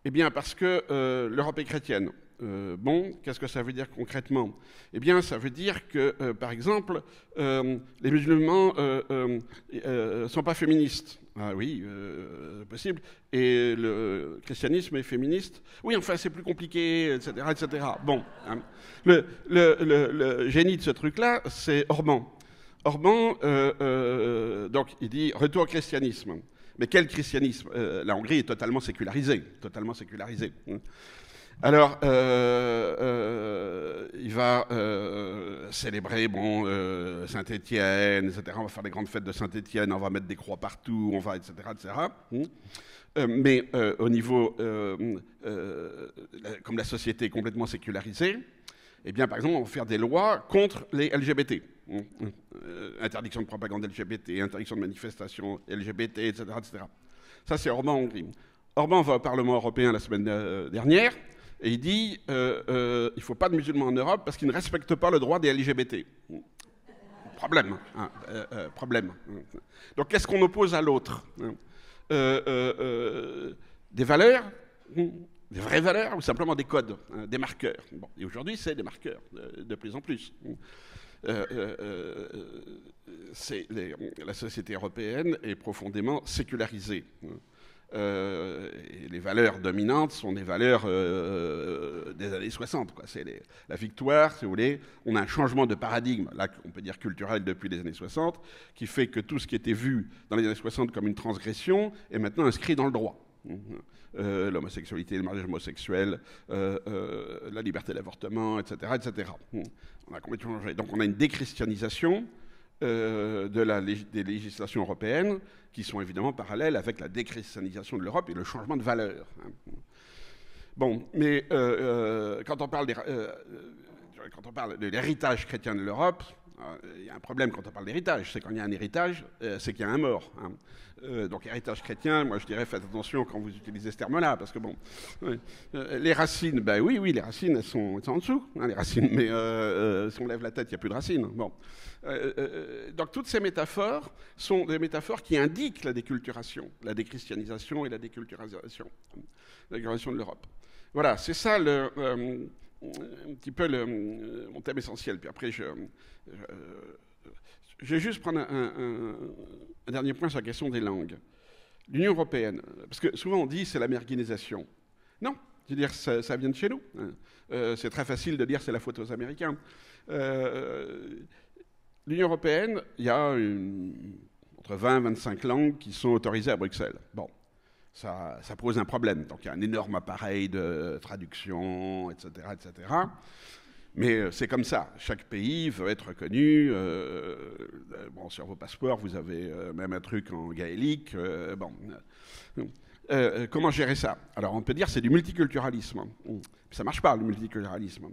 Eh bien, parce que l'Europe est chrétienne. Qu'est-ce que ça veut dire concrètement? Eh bien, ça veut dire que, par exemple, les musulmans ne sont pas féministes. Ah oui, possible. Et le christianisme est féministe. Oui, enfin, c'est plus compliqué, etc., etc. Bon, hein. Le génie de ce truc-là, c'est Orban. Orban, donc, il dit « retour au christianisme ». Mais quel christianisme? La Hongrie est totalement sécularisée, Alors, il va célébrer Saint-Étienne, etc. On va faire des grandes fêtes de Saint-Étienne, on va mettre des croix partout, on va, etc., etc. Mais au niveau, comme la société est complètement sécularisée, eh bien, par exemple, on va faire des lois contre les LGBT. Interdiction de propagande LGBT, interdiction de manifestation LGBT, etc., etc. Ça, c'est Orban en Hongrie. Orban va au Parlement européen la semaine dernière, Et il dit il ne faut pas de musulmans en Europe parce qu'ils ne respectent pas le droit des LGBT. Problème. Hein, problème. Donc qu'est-ce qu'on oppose à l'autre, hein? Des valeurs, des vraies valeurs, ou simplement des codes, hein, des marqueurs. Bon, et aujourd'hui, c'est des marqueurs, de plus en plus. La société européenne est profondément sécularisée. Et les valeurs dominantes sont des valeurs des années 60. Quoi. C'est la victoire, si vous voulez. On a un changement de paradigme, là, on peut dire culturel depuis les années 60, qui fait que tout ce qui était vu dans les années 60 comme une transgression est maintenant inscrit dans le droit. L'homosexualité, le mariage homosexuel, la liberté d'avortement, etc., etc. On a complètement changé. Donc on a une déchristianisation des législations européennes qui sont évidemment parallèles avec la déchristianisation de l'Europe et le changement de valeurs. Bon, mais quand on parle de l'héritage chrétien de l'Europe, il y a un problème quand on parle d'héritage, c'est quand il y a un héritage, c'est qu'il y a un mort. Hein. Donc héritage chrétien, moi je dirais faites attention quand vous utilisez ce terme-là, parce que bon, les racines, ben oui, les racines elles sont en dessous, hein, les racines, mais si on lève la tête, il n'y a plus de racines. Bon. Donc toutes ces métaphores sont des métaphores qui indiquent la déculturation, la déchristianisation et la déculturation de l'Europe. Voilà, c'est ça un petit peu mon thème essentiel. Puis après, je vais juste prendre un dernier point sur la question des langues. L'Union européenne, parce que souvent on dit c'est l'américanisation. Non, je veux dire ça vient de chez nous. C'est très facile de dire c'est la faute aux Américains. L'Union européenne, il y a entre 20 et 25 langues qui sont autorisées à Bruxelles. Bon. Ça pose un problème. Donc il y a un énorme appareil de traduction, etc., etc. Mais c'est comme ça. Chaque pays veut être reconnu. Bon, sur vos passeports, vous avez même un truc en gaélique. Comment gérer ça? Alors on peut dire que c'est du multiculturalisme. Ça ne marche pas, le multiculturalisme.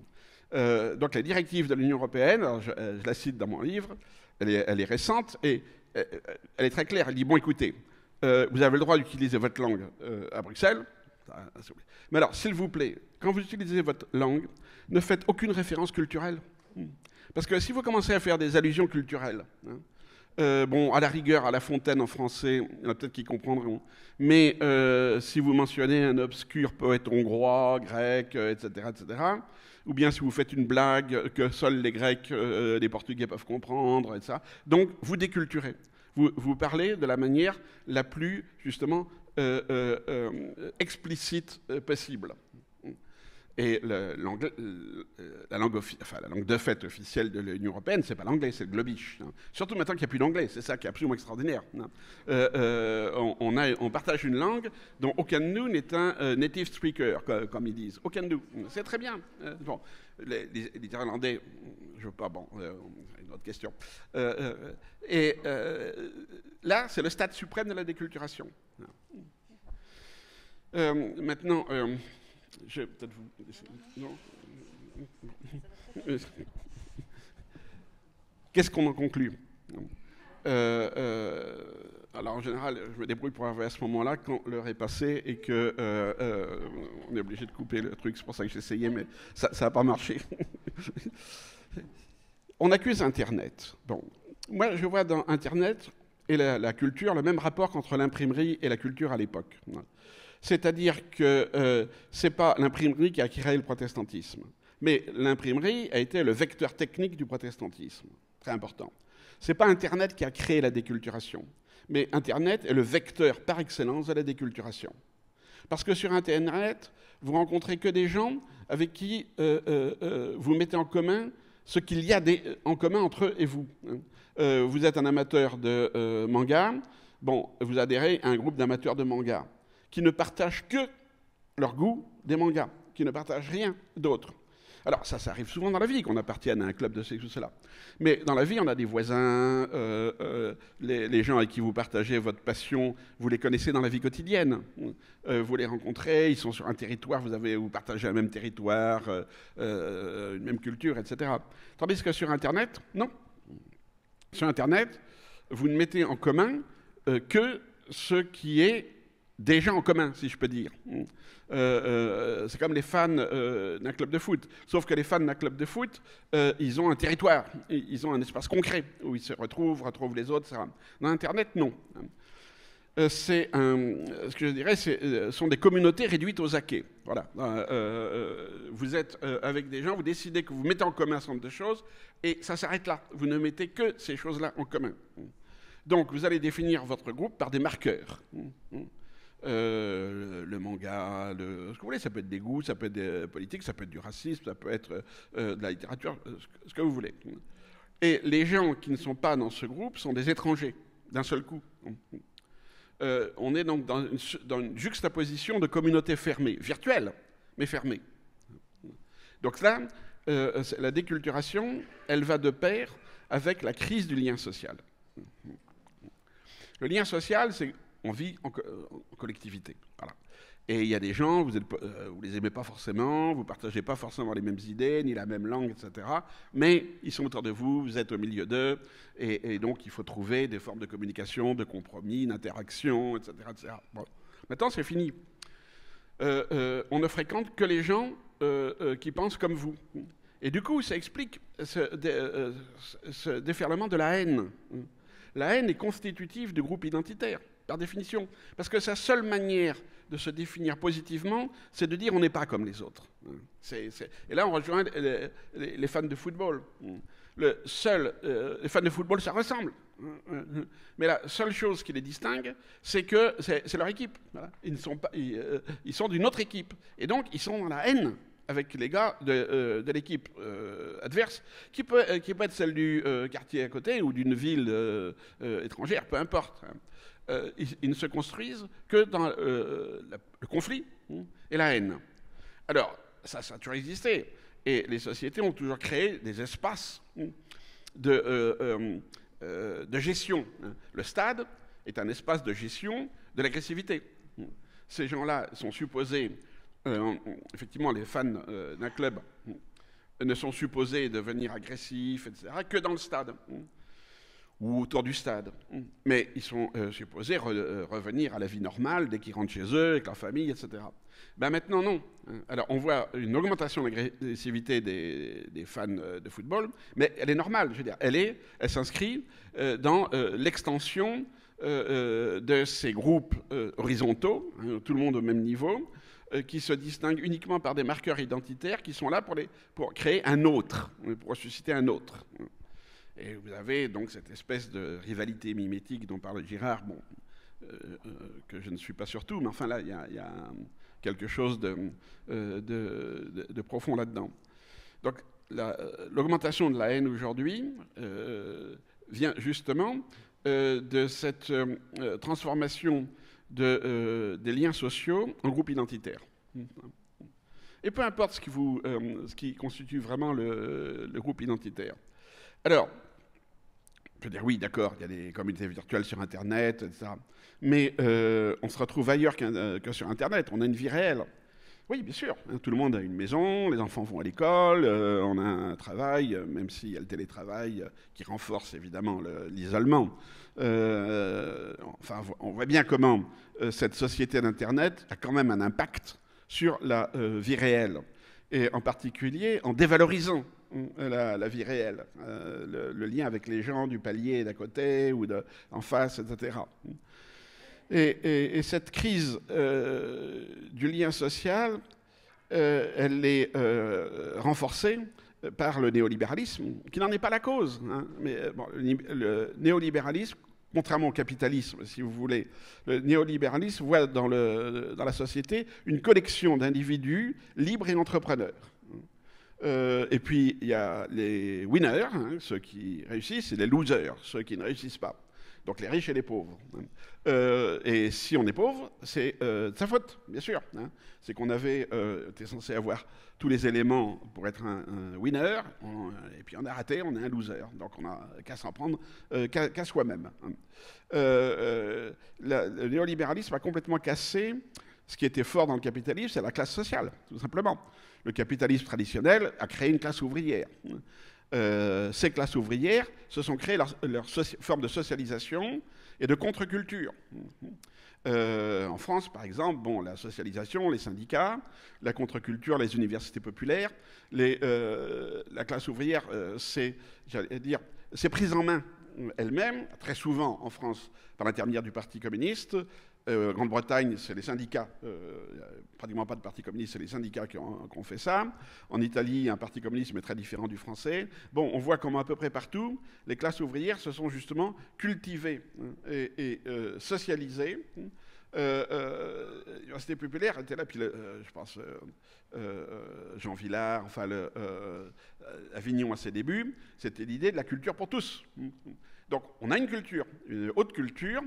Donc la directive de l'Union européenne, alors je la cite dans mon livre, elle est récente et elle est très claire. Elle dit, bon écoutez, vous avez le droit d'utiliser votre langue à Bruxelles. Mais alors, s'il vous plaît, quand vous utilisez votre langue, ne faites aucune référence culturelle. Parce que si vous commencez à faire des allusions culturelles, bon, à la rigueur, à La Fontaine en français, il y en a peut-être qui comprendront. Mais si vous mentionnez un obscur poète hongrois, grec, etc., etc., ou bien si vous faites une blague que seuls les Grecs, les Portugais peuvent comprendre, etc., donc vous déculturez. Vous parlez de la manière la plus, justement, explicite possible. Et la langue de fait officielle de l'Union européenne, c'est pas l'anglais, c'est le globish. Hein. Surtout maintenant qu'il n'y a plus d'anglais, c'est ça qui est absolument extraordinaire. Hein. On partage une langue dont aucun de nous n'est un native speaker, comme ils disent. Aucun de nous. C'est très bien. Bon, les Irlandais, je veux pas, bon, une autre question. Là, c'est le stade suprême de la déculturation. Maintenant, je vais peut-être vous... Non. Qu'est-ce qu'on en conclut? Alors en général, je me débrouille pour arriver à ce moment-là quand l'heure est passée et que on est obligé de couper le truc. C'est pour ça que j'ai essayé, mais ça n'a pas marché. On accuse Internet. Bon, moi je vois dans Internet et la culture le même rapport qu'entre l'imprimerie et la culture à l'époque. C'est-à-dire que c'est pas l'imprimerie qui a créé le protestantisme, mais l'imprimerie a été le vecteur technique du protestantisme. Très important. C'est pas Internet qui a créé la déculturation, mais Internet est le vecteur par excellence de la déculturation. Parce que sur Internet, vous rencontrez que des gens avec qui vous mettez en commun ce qu'il y a en commun entre eux et vous. Vous êtes un amateur de manga, bon, vous adhérez à un groupe d'amateurs de manga qui ne partagent que leur goût des mangas, qui ne partagent rien d'autre. Alors ça arrive souvent dans la vie qu'on appartienne à un club de ceci ou cela. Mais dans la vie, on a des voisins, les gens avec qui vous partagez votre passion, vous les connaissez dans la vie quotidienne. Vous les rencontrez, ils sont sur un territoire, vous partagez un même territoire, une même culture, etc. Tandis que sur Internet, non. Sur Internet, vous ne mettez en commun que ce qui est des gens en commun, si je peux dire. C'est comme les fans d'un club de foot. Sauf que les fans d'un club de foot, ils ont un territoire, ils ont un espace concret où ils se retrouvent les autres, etc. Dans Internet, non. Ce que je dirais, ce sont des communautés réduites aux acquets. Voilà. Vous êtes avec des gens, vous décidez que vous mettez en commun un certain nombre de choses, et ça s'arrête là. Vous ne mettez que ces choses-là en commun. Donc, vous allez définir votre groupe par des marqueurs. Le manga, ce que vous voulez, ça peut être des goûts, ça peut être des politiques, ça peut être du racisme, ça peut être de la littérature, ce que vous voulez. Et les gens qui ne sont pas dans ce groupe sont des étrangers, d'un seul coup. On est donc dans une juxtaposition de communautés fermées, virtuelles, mais fermées. Donc là, la déculturation, elle va de pair avec la crise du lien social. Le lien social, c'est on vit en collectivité. Voilà. Et il y a des gens, vous les aimez pas forcément, vous partagez pas forcément les mêmes idées, ni la même langue, etc. Mais ils sont autour de vous, vous êtes au milieu d'eux, et donc il faut trouver des formes de communication, de compromis, d'interaction, etc. etc. Bon. Maintenant, c'est fini. On ne fréquente que les gens qui pensent comme vous. Et du coup, ça explique ce déferlement de la haine. La haine est constitutive du groupe identitaire, par définition. Parce que sa seule manière de se définir positivement, c'est de dire on n'est pas comme les autres. Et là, on rejoint les fans de football. Les fans de football, ça ressemble. Mais la seule chose qui les distingue, c'est que c'est leur équipe. Voilà. Ils sont d'une autre équipe. Et donc, ils sont dans la haine avec les gars de l'équipe adverse, qui peut être celle du quartier à côté ou d'une ville étrangère, peu importe. Ils ne se construisent que dans le conflit et la haine. Alors, ça a toujours existé. Et les sociétés ont toujours créé des espaces de gestion. Le stade est un espace de gestion de l'agressivité. Ces gens-là sont supposés, effectivement, les fans d'un club ne sont supposés devenir agressifs, etc., que dans le stade. Ou autour du stade. Mais ils sont supposés revenir à la vie normale dès qu'ils rentrent chez eux, avec leur famille, etc. Ben maintenant, non. Alors, on voit une augmentation de l'agressivité des fans de football, mais elle est normale, je veux dire. Elle s'inscrit dans l'extension de ces groupes horizontaux, tout le monde au même niveau, qui se distinguent uniquement par des marqueurs identitaires qui sont là pour créer un autre, pour susciter un autre. Et vous avez donc cette espèce de rivalité mimétique dont parle Girard, bon, que je ne suis pas sur tout, mais enfin là, il y a quelque chose de profond là-dedans. Donc l'augmentation de la haine aujourd'hui vient justement de cette transformation des liens sociaux en groupes identitaires. Et peu importe ce qui constitue vraiment le groupe identitaire. Alors, je veux dire, oui, d'accord, il y a des communautés virtuelles sur Internet, etc. Mais on se retrouve ailleurs que sur Internet. On a une vie réelle. Oui, bien sûr. Tout le monde a une maison, les enfants vont à l'école, on a un travail, même s'il y a le télétravail qui renforce évidemment l'isolement. Enfin, on voit bien comment cette société d'Internet a quand même un impact sur la vie réelle. Et en particulier en dévalorisant la vie réelle, le lien avec les gens du palier d'à côté ou en face, etc. Et cette crise du lien social, elle est renforcée par le néolibéralisme, qui n'en est pas la cause. Hein. Mais bon, le néolibéralisme, contrairement au capitalisme, si vous voulez, le néolibéralisme voit dans la société une collection d'individus libres et entrepreneurs. Et puis, il y a les winners, hein, ceux qui réussissent, et les losers, ceux qui ne réussissent pas. Donc les riches et les pauvres. Et si on est pauvre, c'est de sa faute, bien sûr. Hein. C'est qu'on était censé avoir tous les éléments pour être un winner, et puis on a raté, on est un loser. Donc on n'a qu'à s'en prendre qu'à soi-même. Le néolibéralisme a complètement cassé ce qui était fort dans le capitalisme, c'est la classe sociale, tout simplement. Le capitalisme traditionnel a créé une classe ouvrière. Ces classes ouvrières se sont créées leur forme de socialisation et de contre-culture. En France, par exemple, bon, la socialisation, les syndicats, la contre-culture, les universités populaires, la classe ouvrière, c'est prise en main elle-même, très souvent en France, par l'intermédiaire du Parti communiste. Grande-Bretagne, c'est les syndicats, pratiquement pas de parti communiste, c'est les syndicats qui ont fait ça. En Italie, un parti communiste, mais très différent du français. Bon, on voit comment à peu près partout, les classes ouvrières se sont justement cultivées et socialisées. L'université populaire était là, puis je pense Jean Villard, enfin Avignon à ses débuts, c'était l'idée de la culture pour tous. Donc on a une culture, une haute culture,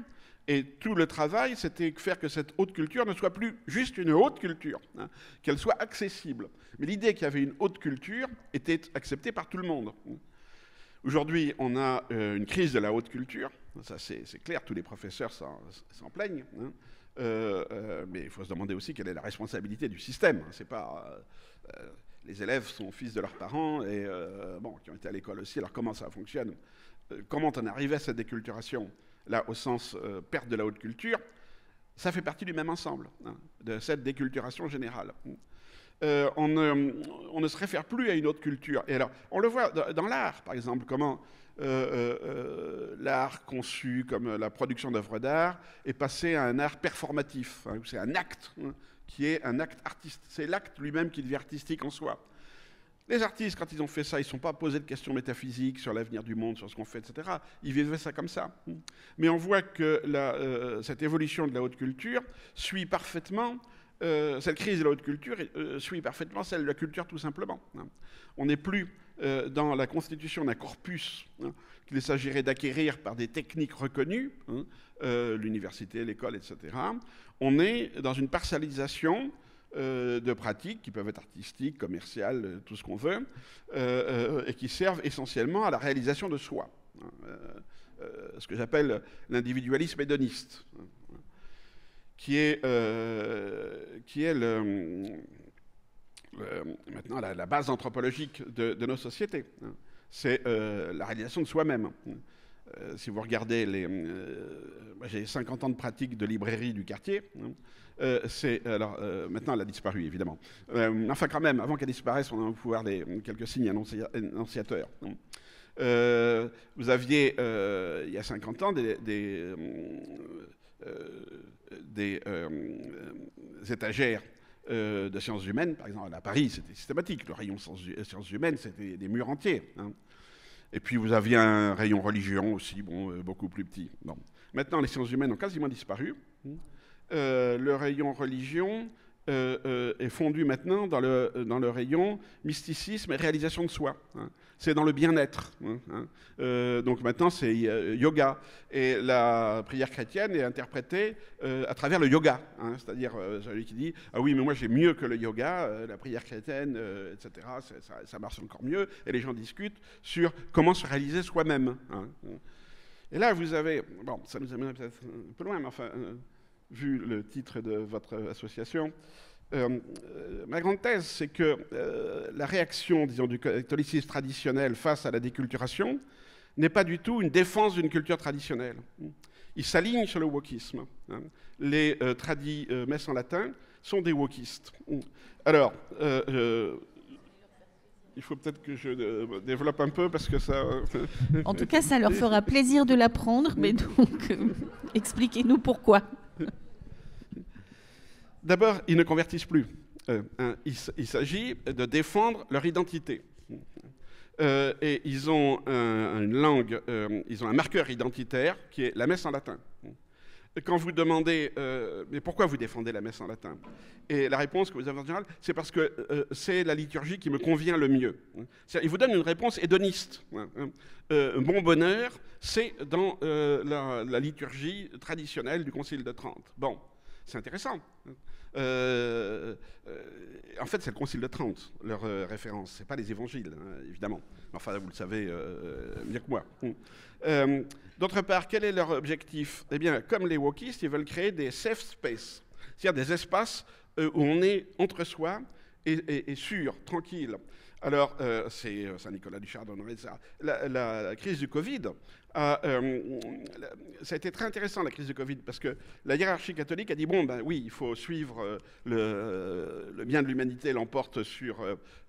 et tout le travail, c'était faire que cette haute culture ne soit plus juste une haute culture, hein, qu'elle soit accessible. Mais l'idée qu'il y avait une haute culture était acceptée par tout le monde. Aujourd'hui, on a une crise de la haute culture, ça c'est clair, tous les professeurs s'en plaignent, hein. Mais il faut se demander aussi quelle est la responsabilité du système. C'est pas les élèves sont fils de leurs parents et bon, qui ont été à l'école aussi. Alors comment ça fonctionne? Comment on arrive à cette déculturation? Là, au sens perte de la haute culture, ça fait partie du même ensemble, hein, de cette déculturation générale. On ne se réfère plus à une autre culture. Et alors, on le voit dans l'art, par exemple, comment l'art conçu comme la production d'œuvres d'art est passé à un art performatif. Hein, c'est un acte, hein, qui est un acte artistique. C'est l'acte lui-même qui devient artistique en soi. Les artistes, quand ils ont fait ça, ils ne se sont pas posés de questions métaphysiques sur l'avenir du monde, sur ce qu'on fait, etc. Ils vivaient ça comme ça. Mais on voit que cette évolution de la haute culture suit parfaitement, cette crise de la haute culture suit parfaitement celle de la culture tout simplement. On n'est plus dans la constitution d'un corpus, hein, qu'il s'agirait d'acquérir par des techniques reconnues, hein, l'université, l'école, etc. On est dans une parcellisation de pratiques qui peuvent être artistiques, commerciales, tout ce qu'on veut, et qui servent essentiellement à la réalisation de soi. Ce que j'appelle l'individualisme hédoniste, qui est maintenant la base anthropologique de nos sociétés. C'est la réalisation de soi-même. Si vous regardez moi j'ai 50 ans de pratique de librairie du quartier. Maintenant elle a disparu évidemment. Enfin quand même, avant qu'elle disparaisse, on a au pouvoir quelques signes annonciateurs. Vous aviez il y a 50 ans des étagères de sciences humaines, par exemple à Paris, c'était systématique. Le rayon sciences humaines, c'était des murs entiers. Hein. Et puis vous aviez un rayon religion aussi, bon, beaucoup plus petit. Bon. Maintenant, les sciences humaines ont quasiment disparu. Le rayon religion est fondu maintenant dans le rayon mysticisme et réalisation de soi. Hein. C'est dans le bien-être. Donc maintenant, c'est yoga. Et la prière chrétienne est interprétée à travers le yoga. Hein. C'est-à-dire celui qui dit « Ah oui, mais moi j'ai mieux que le yoga, la prière chrétienne, etc. Ça marche encore mieux. » Et les gens discutent sur comment se réaliser soi-même. Hein. Et là, vous avez... Bon, ça nous amène peut-être un peu loin, mais enfin, vu le titre de votre association... ma grande thèse, c'est que la réaction, disons, du catholicisme traditionnel face à la déculturation n'est pas du tout une défense d'une culture traditionnelle. Il s'aligne sur le wokisme. Hein. Les messes en latin sont des wokistes. Alors, il faut peut-être que je développe un peu parce que ça... En tout cas, ça leur fera plaisir de l'apprendre, mais donc, expliquez-nous pourquoi. D'abord, ils ne convertissent plus. Il s'agit de défendre leur identité. Et ils ont une langue, ils ont un marqueur identitaire qui est la messe en latin. Et quand vous demandez mais pourquoi vous défendez la messe en latin? Et la réponse que vous avez en général, c'est parce que c'est la liturgie qui me convient le mieux. Il vous donne une réponse hédoniste. Mon bonheur, c'est dans la liturgie traditionnelle du Concile de Trente. Bon, c'est intéressant. En fait, c'est le Concile de Trente, leur référence. Ce n'est pas les évangiles, hein, évidemment. Enfin, vous le savez mieux que moi. D'autre part, quel est leur objectif? Eh bien, comme les wokistes, ils veulent créer des safe spaces, c'est-à-dire des espaces où on est entre soi et sûr, tranquille. Alors, c'est Saint-Nicolas du Chardonneret, etc. La crise du Covid, ça a été très intéressant, la crise du Covid, parce que la hiérarchie catholique a dit, bon, ben oui, il faut suivre le bien de l'humanité l'emporte sur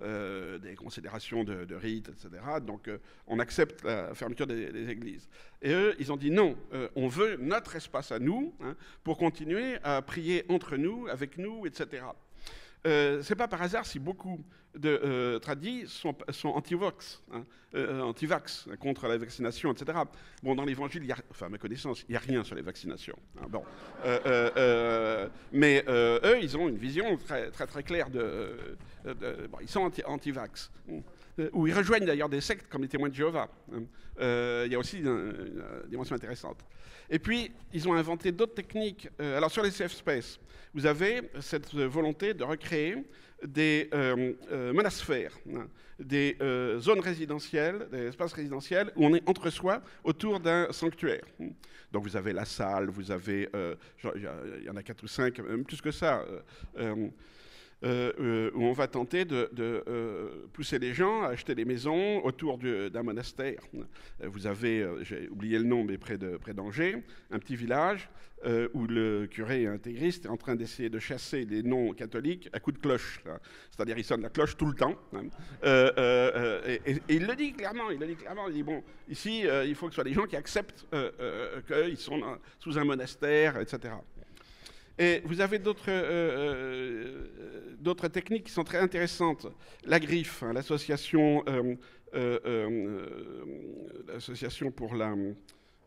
des considérations de rites, etc. Donc, on accepte la fermeture des églises. Et eux, ils ont dit, non, on veut notre espace à nous, hein, pour continuer à prier entre nous, avec nous, etc. C'est pas par hasard si beaucoup de tradis sont anti-vax, hein, contre la vaccination, etc. Bon, dans l'Évangile, enfin, à ma connaissance, il n'y a rien sur les vaccinations. Hein, bon. Mais eux, ils ont une vision très, très, très claire bon, ils sont anti-vax. Ou ils rejoignent d'ailleurs des sectes comme les témoins de Jéhovah. Il y a aussi une dimension intéressante. Et puis, ils ont inventé d'autres techniques. Alors, sur les safe space, vous avez cette volonté de recréer des monasphères, hein, des zones résidentielles, des espaces résidentiels où on est entre soi autour d'un sanctuaire. Donc, vous avez la salle, vous avez, il y en a 4 ou 5, même plus que ça, où on va tenter de pousser les gens à acheter des maisons autour d'un monastère. Vous avez, j'ai oublié le nom, mais près d'Angers, un petit village où le curé intégriste est en train d'essayer de chasser les non-catholiques à coups de cloche. C'est-à-dire, il sonne la cloche tout le temps. Hein. Et il le dit clairement, il dit, bon, ici, il faut que ce soit des gens qui acceptent qu'ils sont sous un monastère, etc. Et vous avez d'autres techniques qui sont très intéressantes. La Griffe, hein, l'association pour la...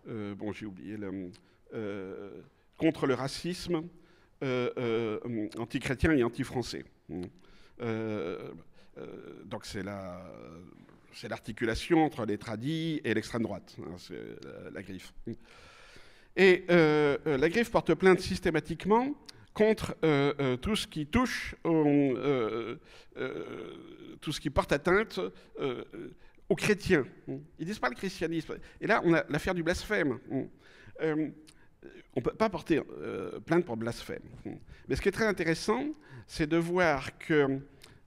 bon, j'ai oublié contre le racisme anti-chrétien et anti-français. Donc c'est l'articulation entre les tradis et l'extrême droite, hein, c'est la Griffe. Et la Griffe porte plainte systématiquement contre tout ce qui touche, tout ce qui porte atteinte aux chrétiens. Ils ne disent pas le christianisme. Et là, on a l'affaire du blasphème. On ne peut pas porter plainte pour blasphème. Mais ce qui est très intéressant, c'est de voir que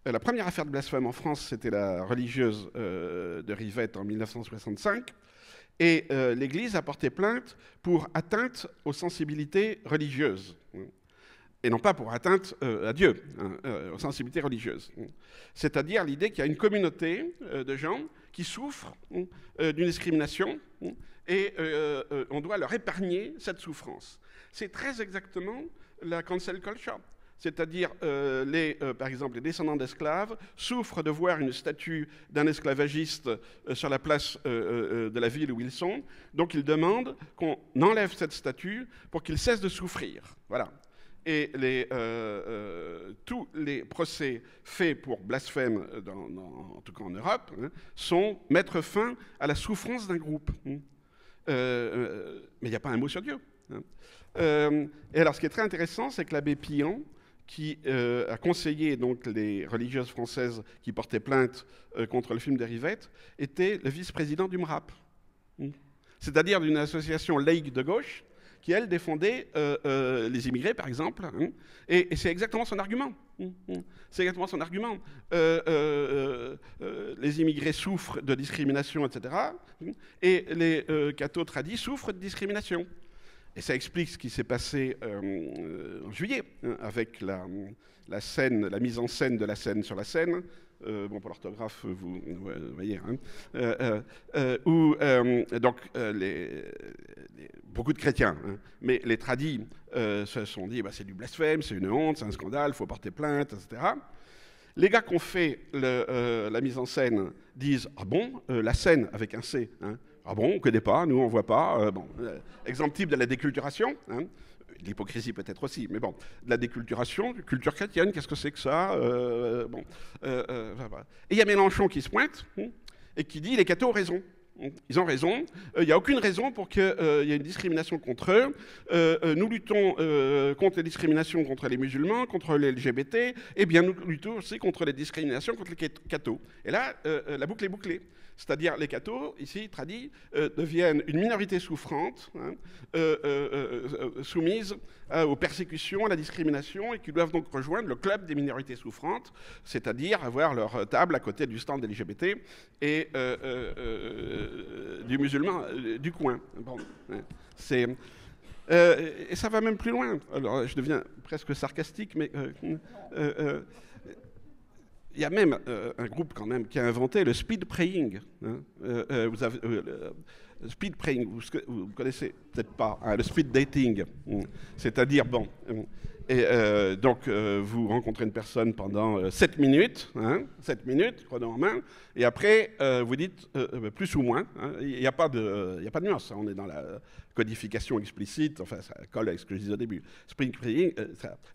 la première affaire de blasphème en France, c'était la religieuse de Rivette en 1965. Et l'Église a porté plainte pour atteinte aux sensibilités religieuses, et non pas pour atteinte à Dieu, aux sensibilités religieuses. C'est-à-dire l'idée qu'il y a une communauté de gens qui souffrent d'une discrimination, et on doit leur épargner cette souffrance. C'est très exactement la cancel culture. C'est-à-dire, par exemple, les descendants d'esclaves souffrent de voir une statue d'un esclavagiste sur la place de la ville où ils sont. Donc, ils demandent qu'on enlève cette statue pour qu'ils cessent de souffrir. Voilà. Et tous les procès faits pour blasphème, en tout cas en Europe, hein, sont mettre fin à la souffrance d'un groupe. Mais il n'y a pas un mot sur Dieu. Hein. Et alors, ce qui est très intéressant, c'est que l'abbé Pillan, qui a conseillé donc les religieuses françaises qui portaient plainte contre le film de Rivette, était le vice-président du MRAP. C'est-à-dire d'une association laïque de gauche qui, elle, défendait les immigrés, par exemple. Hein, et c'est exactement son argument. C'est exactement son argument. Les immigrés souffrent de discrimination, etc. Et les cathos tradis souffrent de discrimination. Et ça explique ce qui s'est passé en juillet, hein, avec la mise en scène de la scène sur la scène. Bon, pour l'orthographe, vous voyez. Hein, où donc beaucoup de chrétiens, hein, mais les tradis se sont dit, bah, c'est du blasphème, c'est une honte, c'est un scandale, il faut porter plainte, etc. Les gars qui ont fait la mise en scène disent, ah bon, la scène avec un C, hein, ah bon, on ne connaît pas, nous on ne voit pas. Bon, exemple type de la déculturation, hein, de l'hypocrisie peut-être aussi, mais bon, de la déculturation, culture chrétienne, qu'est-ce que c'est que ça bon, voilà. Et il y a Mélenchon qui se pointe et qui dit les cathos ont raison. Ils ont raison, il n'y a aucune raison pour qu'il y ait une discrimination contre eux. Nous luttons contre les discriminations contre les musulmans, contre les LGBT, et bien nous luttons aussi contre les discriminations contre les cathos. Et là, la boucle est bouclée. C'est-à-dire les cathos, ici, tradis, deviennent une minorité souffrante, soumise aux persécutions, à la discrimination, et qui doivent donc rejoindre le club des minorités souffrantes, c'est-à-dire avoir leur table à côté du stand LGBT et du musulman du coin. Bon, et ça va même plus loin. Alors, je deviens presque sarcastique, mais il y a même un groupe quand même qui a inventé le speed praying. Vous avez le speed praying, vous connaissez peut-être pas, hein, le speed dating. C'est-à-dire, bon, donc vous rencontrez une personne pendant 7 minutes, 7 minutes, chrono en main, et après vous dites plus ou moins. Il n'y a pas de nuance, hein, on est dans la codification explicite, enfin ça colle avec ce que je disais au début. Speed praying,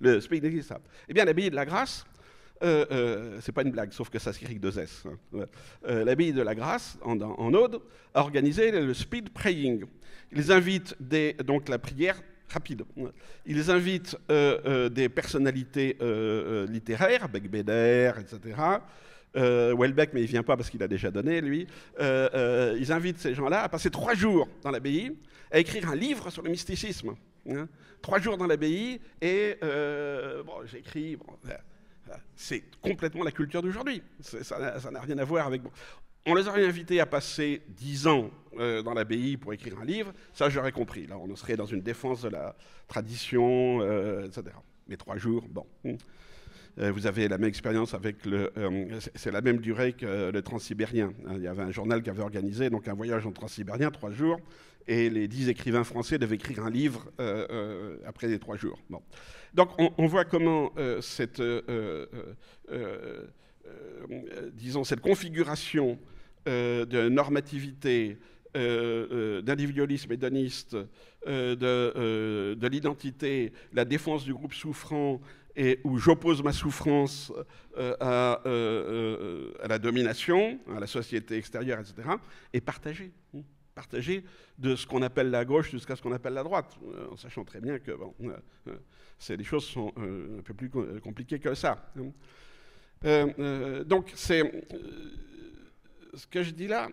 le speed dating, ça. Eh bien, l'abbaye de la Grâce, c'est pas une blague, sauf que ça s'écrit avec 2 S. L'abbaye de la Grâce, en Aude, a organisé le speed praying. Ils invitent donc la prière rapide. Ils invitent des personnalités littéraires, Becbéder, etc. Houellebecq, mais il ne vient pas parce qu'il a déjà donné, lui. Ils invitent ces gens-là à passer 3 jours dans l'abbaye, à écrire un livre sur le mysticisme. 3 jours dans l'abbaye, et j'écris... c'est complètement la culture d'aujourd'hui. Ça n'a rien à voir avec... Bon. On les aurait invités à passer 10 ans dans l'abbaye pour écrire un livre, ça j'aurais compris. Là, on serait dans une défense de la tradition, etc. Mais 3 jours, bon. Vous avez la même expérience avec c'est la même durée que le transsibérien. Il y avait un journal qui avait organisé donc un voyage en transsibérien, 3 jours, et les 10 écrivains français devaient écrire un livre après les 3 jours. Bon. Donc on voit comment disons, cette configuration de normativité, d'individualisme hédoniste, de l'identité, la défense du groupe souffrant, et où j'oppose ma souffrance à la domination, à la société extérieure, etc., est partagée. Partagée de ce qu'on appelle la gauche jusqu'à ce qu'on appelle la droite, en sachant très bien que bon, les choses sont un peu plus compliquées que ça. Donc, ce que je dis là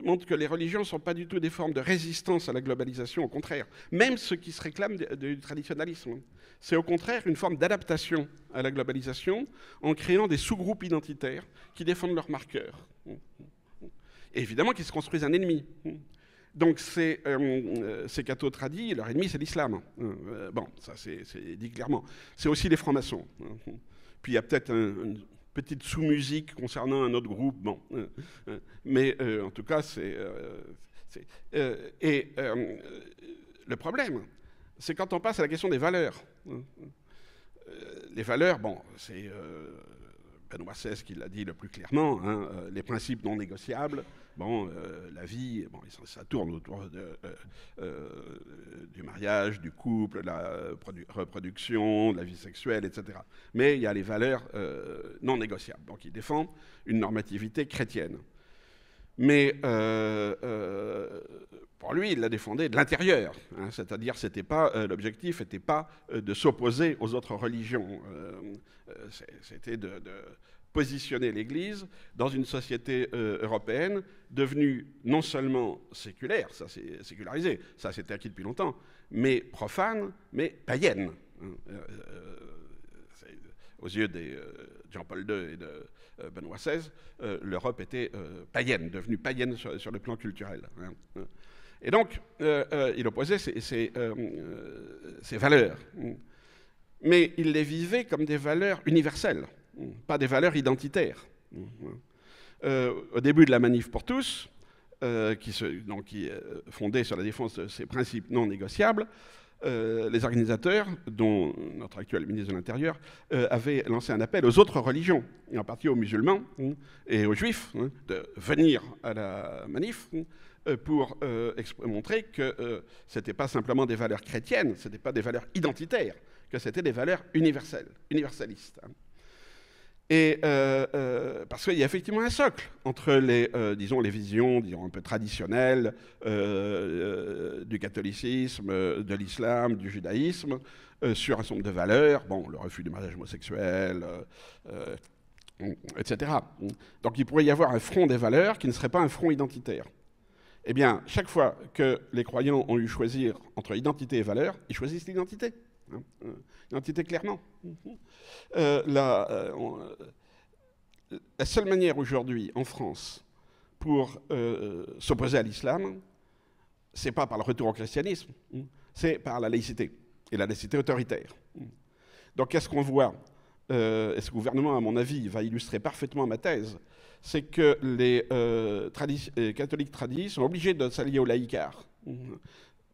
montre que les religions ne sont pas du tout des formes de résistance à la globalisation, au contraire. Même ceux qui se réclament du traditionnalisme. C'est au contraire une forme d'adaptation à la globalisation en créant des sous-groupes identitaires qui défendent leurs marqueurs. Et évidemment qu'ils se construisent un ennemi. Donc ces cathos tradis, leur ennemi c'est l'islam. Bon, ça c'est dit clairement. C'est aussi les francs-maçons. Puis il y a peut-être une petite sous-musique concernant un autre groupe. Bon, mais en tout cas le problème, c'est quand on passe à la question des valeurs. Les valeurs, bon, c'est Benoît XVI qui l'a dit le plus clairement, hein, les principes non négociables. Bon, la vie, bon, ça tourne autour du mariage, du couple, de la reproduction, de la vie sexuelle, etc. Mais il y a les valeurs non négociables. Donc il défend une normativité chrétienne. Mais pour lui, il la défendait de l'intérieur. Hein, c'est-à-dire l'objectif n'était pas de s'opposer aux autres religions. C'était de positionner l'Église dans une société européenne devenue non seulement séculaire, ça c'est sécularisé, ça c'était acquis depuis longtemps, mais profane, mais païenne. Aux yeux de Jean-Paul II et de Benoît XVI, l'Europe était païenne, devenue païenne sur le plan culturel. Hein. Et donc, il opposait ces valeurs. Mais il les vivait comme des valeurs universelles, pas des valeurs identitaires. Au début de la Manif pour tous, qui est fondée sur la défense de ces principes non négociables, les organisateurs, dont notre actuel ministre de l'Intérieur, avaient lancé un appel aux autres religions, et en particulier aux musulmans et aux juifs, de venir à la manif pour montrer que ce n'était pas simplement des valeurs chrétiennes, ce n'était pas des valeurs identitaires, que c'était des valeurs universalistes. Et parce qu'il y a effectivement un socle entre les visions, un peu traditionnelles du catholicisme, de l'islam, du judaïsme, sur un certain nombre de valeurs, bon, le refus du mariage homosexuel, etc. Donc il pourrait y avoir un front des valeurs qui ne serait pas un front identitaire. Eh bien, chaque fois que les croyants ont eu à choisir entre identité et valeur, ils choisissent l'identité. L'identité clairement. La seule manière aujourd'hui en France pour s'opposer à l'islam, c'est pas par le retour au christianisme, c'est par la laïcité, et la laïcité autoritaire. Donc qu'est-ce qu'on voit et ce gouvernement, à mon avis, va illustrer parfaitement ma thèse, c'est que les catholiques tradis sont obligés de s'allier aux laïcards,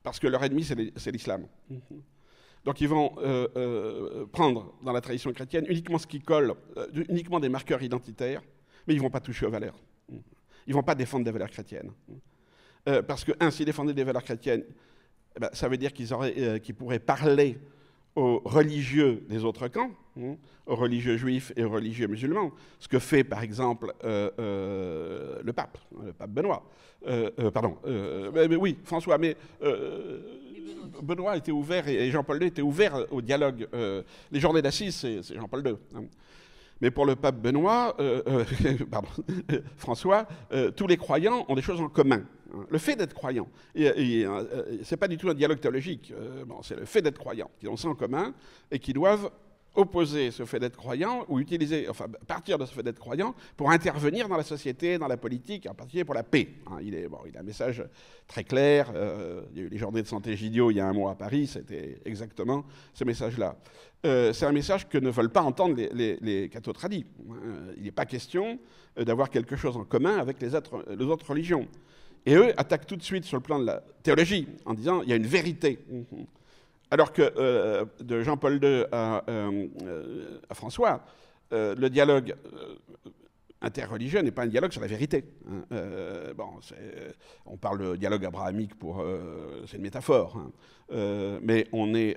parce que leur ennemi, c'est l'islam. Donc ils vont prendre dans la tradition chrétienne uniquement ce qui colle, uniquement des marqueurs identitaires, mais ils ne vont pas toucher aux valeurs. Ils ne vont pas défendre des valeurs chrétiennes. Parce que, s'ils défendaient des valeurs chrétiennes, eh ben, ça veut dire qu'ils pourraient parler aux religieux des autres camps, aux religieux juifs et aux religieux musulmans, ce que fait par exemple le pape Benoît. Oui, François, mais Benoît était ouvert et Jean-Paul II était ouvert au dialogue. Les journées d'assises, c'est Jean-Paul II. Mais pour le pape Benoît, François, tous les croyants ont des choses en commun. Le fait d'être croyant, c'est pas du tout un dialogue théologique, c'est le fait d'être croyant, qu'ils ont ça en commun et qui doivent opposer ce fait d'être croyant ou partir de ce fait d'être croyant pour intervenir dans la société, dans la politique, en particulier pour la paix. Il a un message très clair. Il y a eu les journées de Santé Gidio il y a un mois à Paris, c'était exactement ce message-là. C'est un message que ne veulent pas entendre les cathos tradis. Il n'est pas question d'avoir quelque chose en commun avec les autres religions. Et eux attaquent tout de suite sur le plan de la théologie en disant il y a une vérité. Alors que de Jean-Paul II à François, le dialogue interreligieux n'est pas un dialogue sur la vérité. On parle de dialogue abrahamique c'est une métaphore, mais on est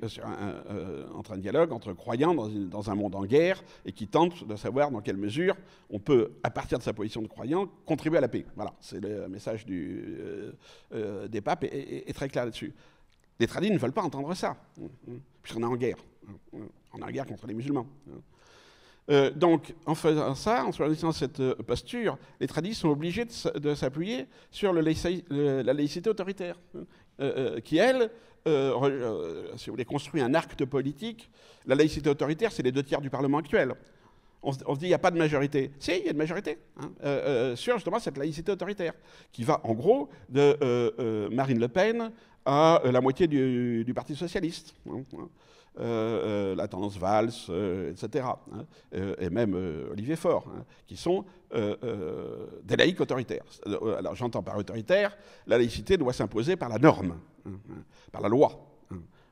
entre un dialogue entre croyants dans un monde en guerre et qui tentent de savoir dans quelle mesure on peut, à partir de sa position de croyant, contribuer à la paix. Voilà, c'est le message des papes est très clair là-dessus. Les tradis ne veulent pas entendre ça, puisqu'on est en guerre. On est en guerre contre les musulmans. Donc, en faisant ça, en choisissant cette posture, les tradis sont obligés de s'appuyer sur la laïcité autoritaire, qui, elle, si vous voulez, construit un arc de politique. La laïcité autoritaire, c'est les 2/3 du Parlement actuel. On se dit, il n'y a pas de majorité. Si, il y a une majorité sur justement cette laïcité autoritaire, qui va en gros de Marine Le Pen à la moitié du Parti socialiste. La tendance Valls, etc. Et même Olivier Faure, qui sont des laïcs autoritaires. Alors j'entends par autoritaire, la laïcité doit s'imposer par la norme, par la loi,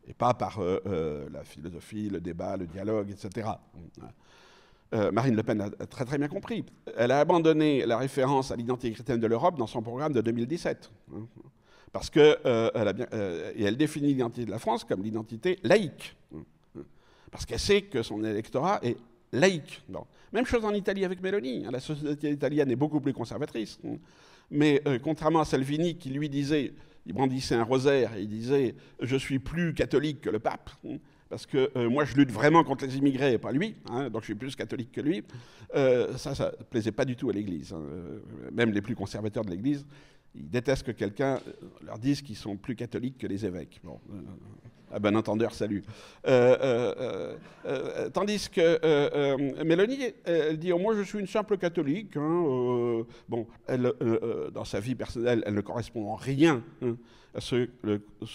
et pas par la philosophie, le débat, le dialogue, etc. Marine Le Pen a très très bien compris. Elle a abandonné la référence à l'identité chrétienne de l'Europe dans son programme de 2017. Parce que elle définit l'identité de la France comme l'identité laïque. Parce qu'elle sait que son électorat est laïque. Bon. Même chose en Italie avec Meloni. La société italienne est beaucoup plus conservatrice. Mais contrairement à Salvini qui lui disait, il brandissait un rosaire et il disait « je suis plus catholique que le pape », parce que moi je lutte vraiment contre les immigrés et pas lui, donc je suis plus catholique que lui. Ça ne plaisait pas du tout à l'Église. Même les plus conservateurs de l'Église, ils détestent que quelqu'un leur dise qu'ils sont plus catholiques que les évêques. Bon, à bon entendeur, salut. Tandis que Mélanie, elle dit « moi je suis une simple catholique ». Bon, dans sa vie personnelle, elle ne correspond en rien à ce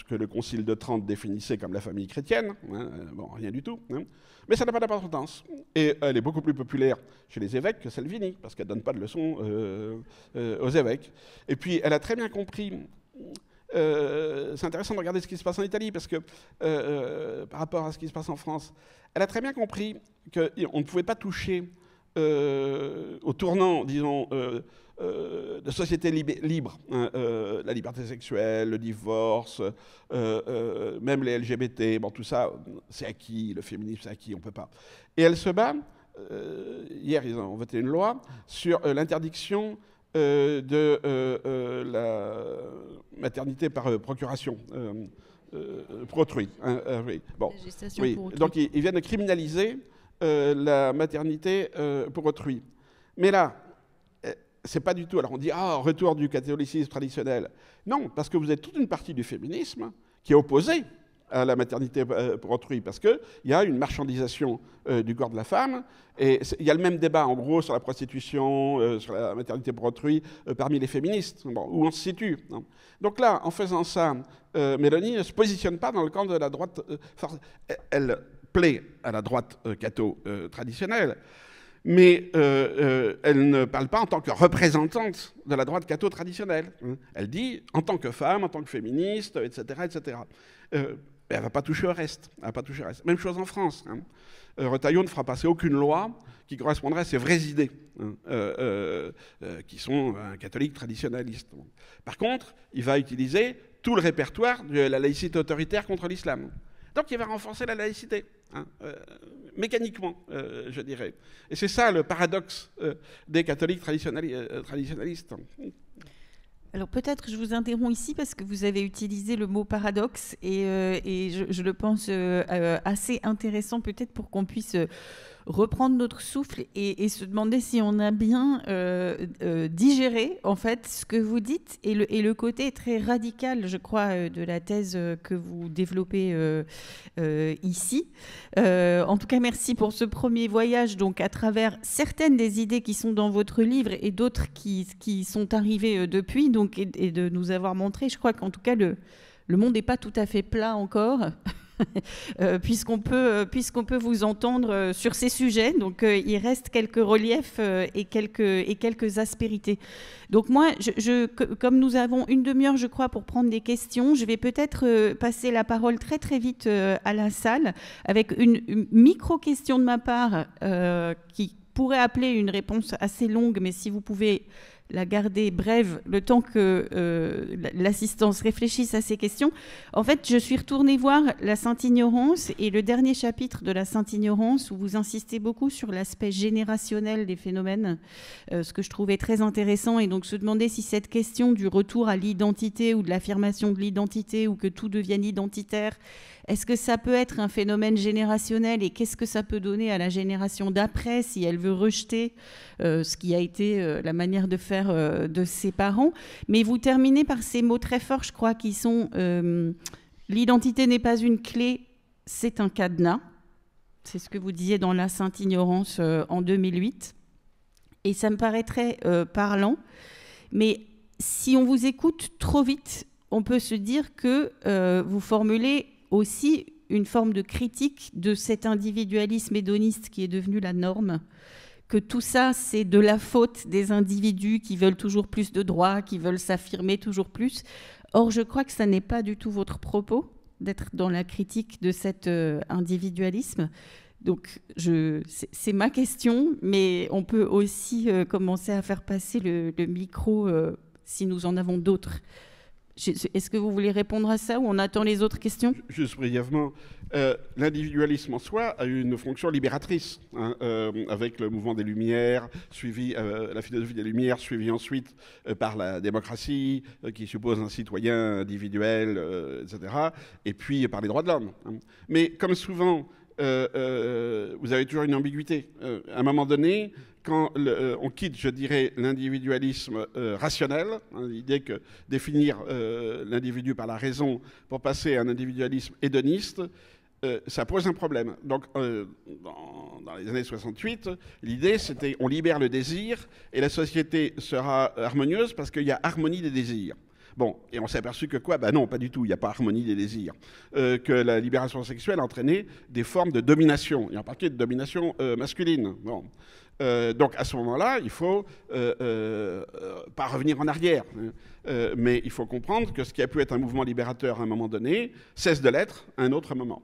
que le Concile de Trente définissait comme la famille chrétienne. Bon, rien du tout. Mais ça n'a pas d'importance. Et elle est beaucoup plus populaire chez les évêques que Salvini, parce qu'elle ne donne pas de leçons aux évêques. Et puis, elle a très bien compris... c'est intéressant de regarder ce qui se passe en Italie, parce que par rapport à ce qui se passe en France, elle a très bien compris qu'on ne pouvait pas toucher au tournant, disons, de société libre, la liberté sexuelle, le divorce, même les LGBT, bon, tout ça, c'est acquis, le féminisme, c'est acquis, on ne peut pas. Et elle se bat, hier ils ont voté une loi sur l'interdiction de la maternité par procuration pour autrui. Oui. Bon. La gestation pour autrui. Donc ils viennent de criminaliser la maternité pour autrui. Mais là, c'est pas du tout. Alors on dit, retour du catholicisme traditionnel. Non, parce que vous êtes toute une partie du féminisme qui est opposée à la maternité pour autrui, parce qu'il y a une marchandisation du corps de la femme, et il y a le même débat, en gros, sur la prostitution, sur la maternité pour autrui, parmi les féministes, bon, où on se situe. Non. Donc là, en faisant ça, Mélanie ne se positionne pas dans le camp de la droite, elle plaît à la droite catho traditionnelle, mais elle ne parle pas en tant que représentante de la droite catho traditionnelle. Elle dit en tant que femme, en tant que féministe, etc., etc. Elle ne va pas toucher au reste. Même chose en France. Retailleau ne fera passer aucune loi qui correspondrait à ses vraies idées, qui sont un catholique traditionnaliste. Par contre, il va utiliser tout le répertoire de la laïcité autoritaire contre l'islam. Donc il va renforcer la laïcité, mécaniquement, je dirais. Et c'est ça le paradoxe des catholiques traditionnalistes. Alors peut-être je vous interromps ici parce que vous avez utilisé le mot paradoxe et je le pense assez intéressant peut-être pour qu'on puisse reprendre notre souffle et se demander si on a bien digéré en fait ce que vous dites et le côté très radical, je crois, de la thèse que vous développez ici. En tout cas, merci pour ce premier voyage donc à travers certaines des idées qui sont dans votre livre et d'autres qui sont arrivées depuis donc et de nous avoir montré. Je crois qu'en tout cas le monde n'est pas tout à fait plat encore. Puisqu'on peut vous entendre sur ces sujets. Donc, il reste quelques reliefs et quelques aspérités. Donc, moi, comme nous avons une demi-heure, je crois, pour prendre des questions, je vais peut-être passer la parole très, très vite à la salle avec une micro-question de ma part qui pourrait appeler une réponse assez longue, mais si vous pouvez la garder brève, le temps que l'assistance réfléchisse à ces questions. En fait, je suis retournée voir La Sainte Ignorance et le dernier chapitre de La Sainte Ignorance où vous insistez beaucoup sur l'aspect générationnel des phénomènes, ce que je trouvais très intéressant. Et donc, se demander si cette question du retour à l'identité ou de l'affirmation de l'identité ou que tout devienne identitaire, est-ce que ça peut être un phénomène générationnel et qu'est-ce que ça peut donner à la génération d'après si elle veut rejeter ce qui a été la manière de faire de ses parents. Mais vous terminez par ces mots très forts, je crois, qui sont l'identité n'est pas une clé, c'est un cadenas. C'est ce que vous disiez dans La Sainte Ignorance en 2008. Et ça me paraît très parlant. Mais si on vous écoute trop vite, on peut se dire que vous formulez aussi une forme de critique de cet individualisme hédoniste qui est devenu la norme, que tout ça, c'est de la faute des individus qui veulent toujours plus de droits, qui veulent s'affirmer toujours plus. Or, je crois que ça n'est pas du tout votre propos, d'être dans la critique de cet individualisme. Donc, c'est ma question, mais on peut aussi commencer à faire passer le micro si nous en avons d'autres. Est-ce que vous voulez répondre à ça ou on attend les autres questions ? Juste brièvement, l'individualisme en soi a eu une fonction libératrice, avec le mouvement des Lumières, suivi la philosophie des Lumières, suivie ensuite par la démocratie, qui suppose un citoyen individuel, etc., et puis par les droits de l'homme. Mais comme souvent, vous avez toujours une ambiguïté. À un moment donné, quand on quitte, je dirais, l'individualisme rationnel, l'idée que définir l'individu par la raison pour passer à un individualisme hédoniste, ça pose un problème. Donc, dans les années 68, l'idée, c'était on libère le désir et la société sera harmonieuse parce qu'il y a harmonie des désirs. Bon, et on s'est aperçu que quoi ? Ben non, pas du tout, il n'y a pas harmonie des désirs. Que la libération sexuelle entraînait des formes de domination, et en particulier de domination masculine. Bon. Donc à ce moment-là, il ne faut pas revenir en arrière. Mais il faut comprendre que ce qui a pu être un mouvement libérateur à un moment donné cesse de l'être à un autre moment.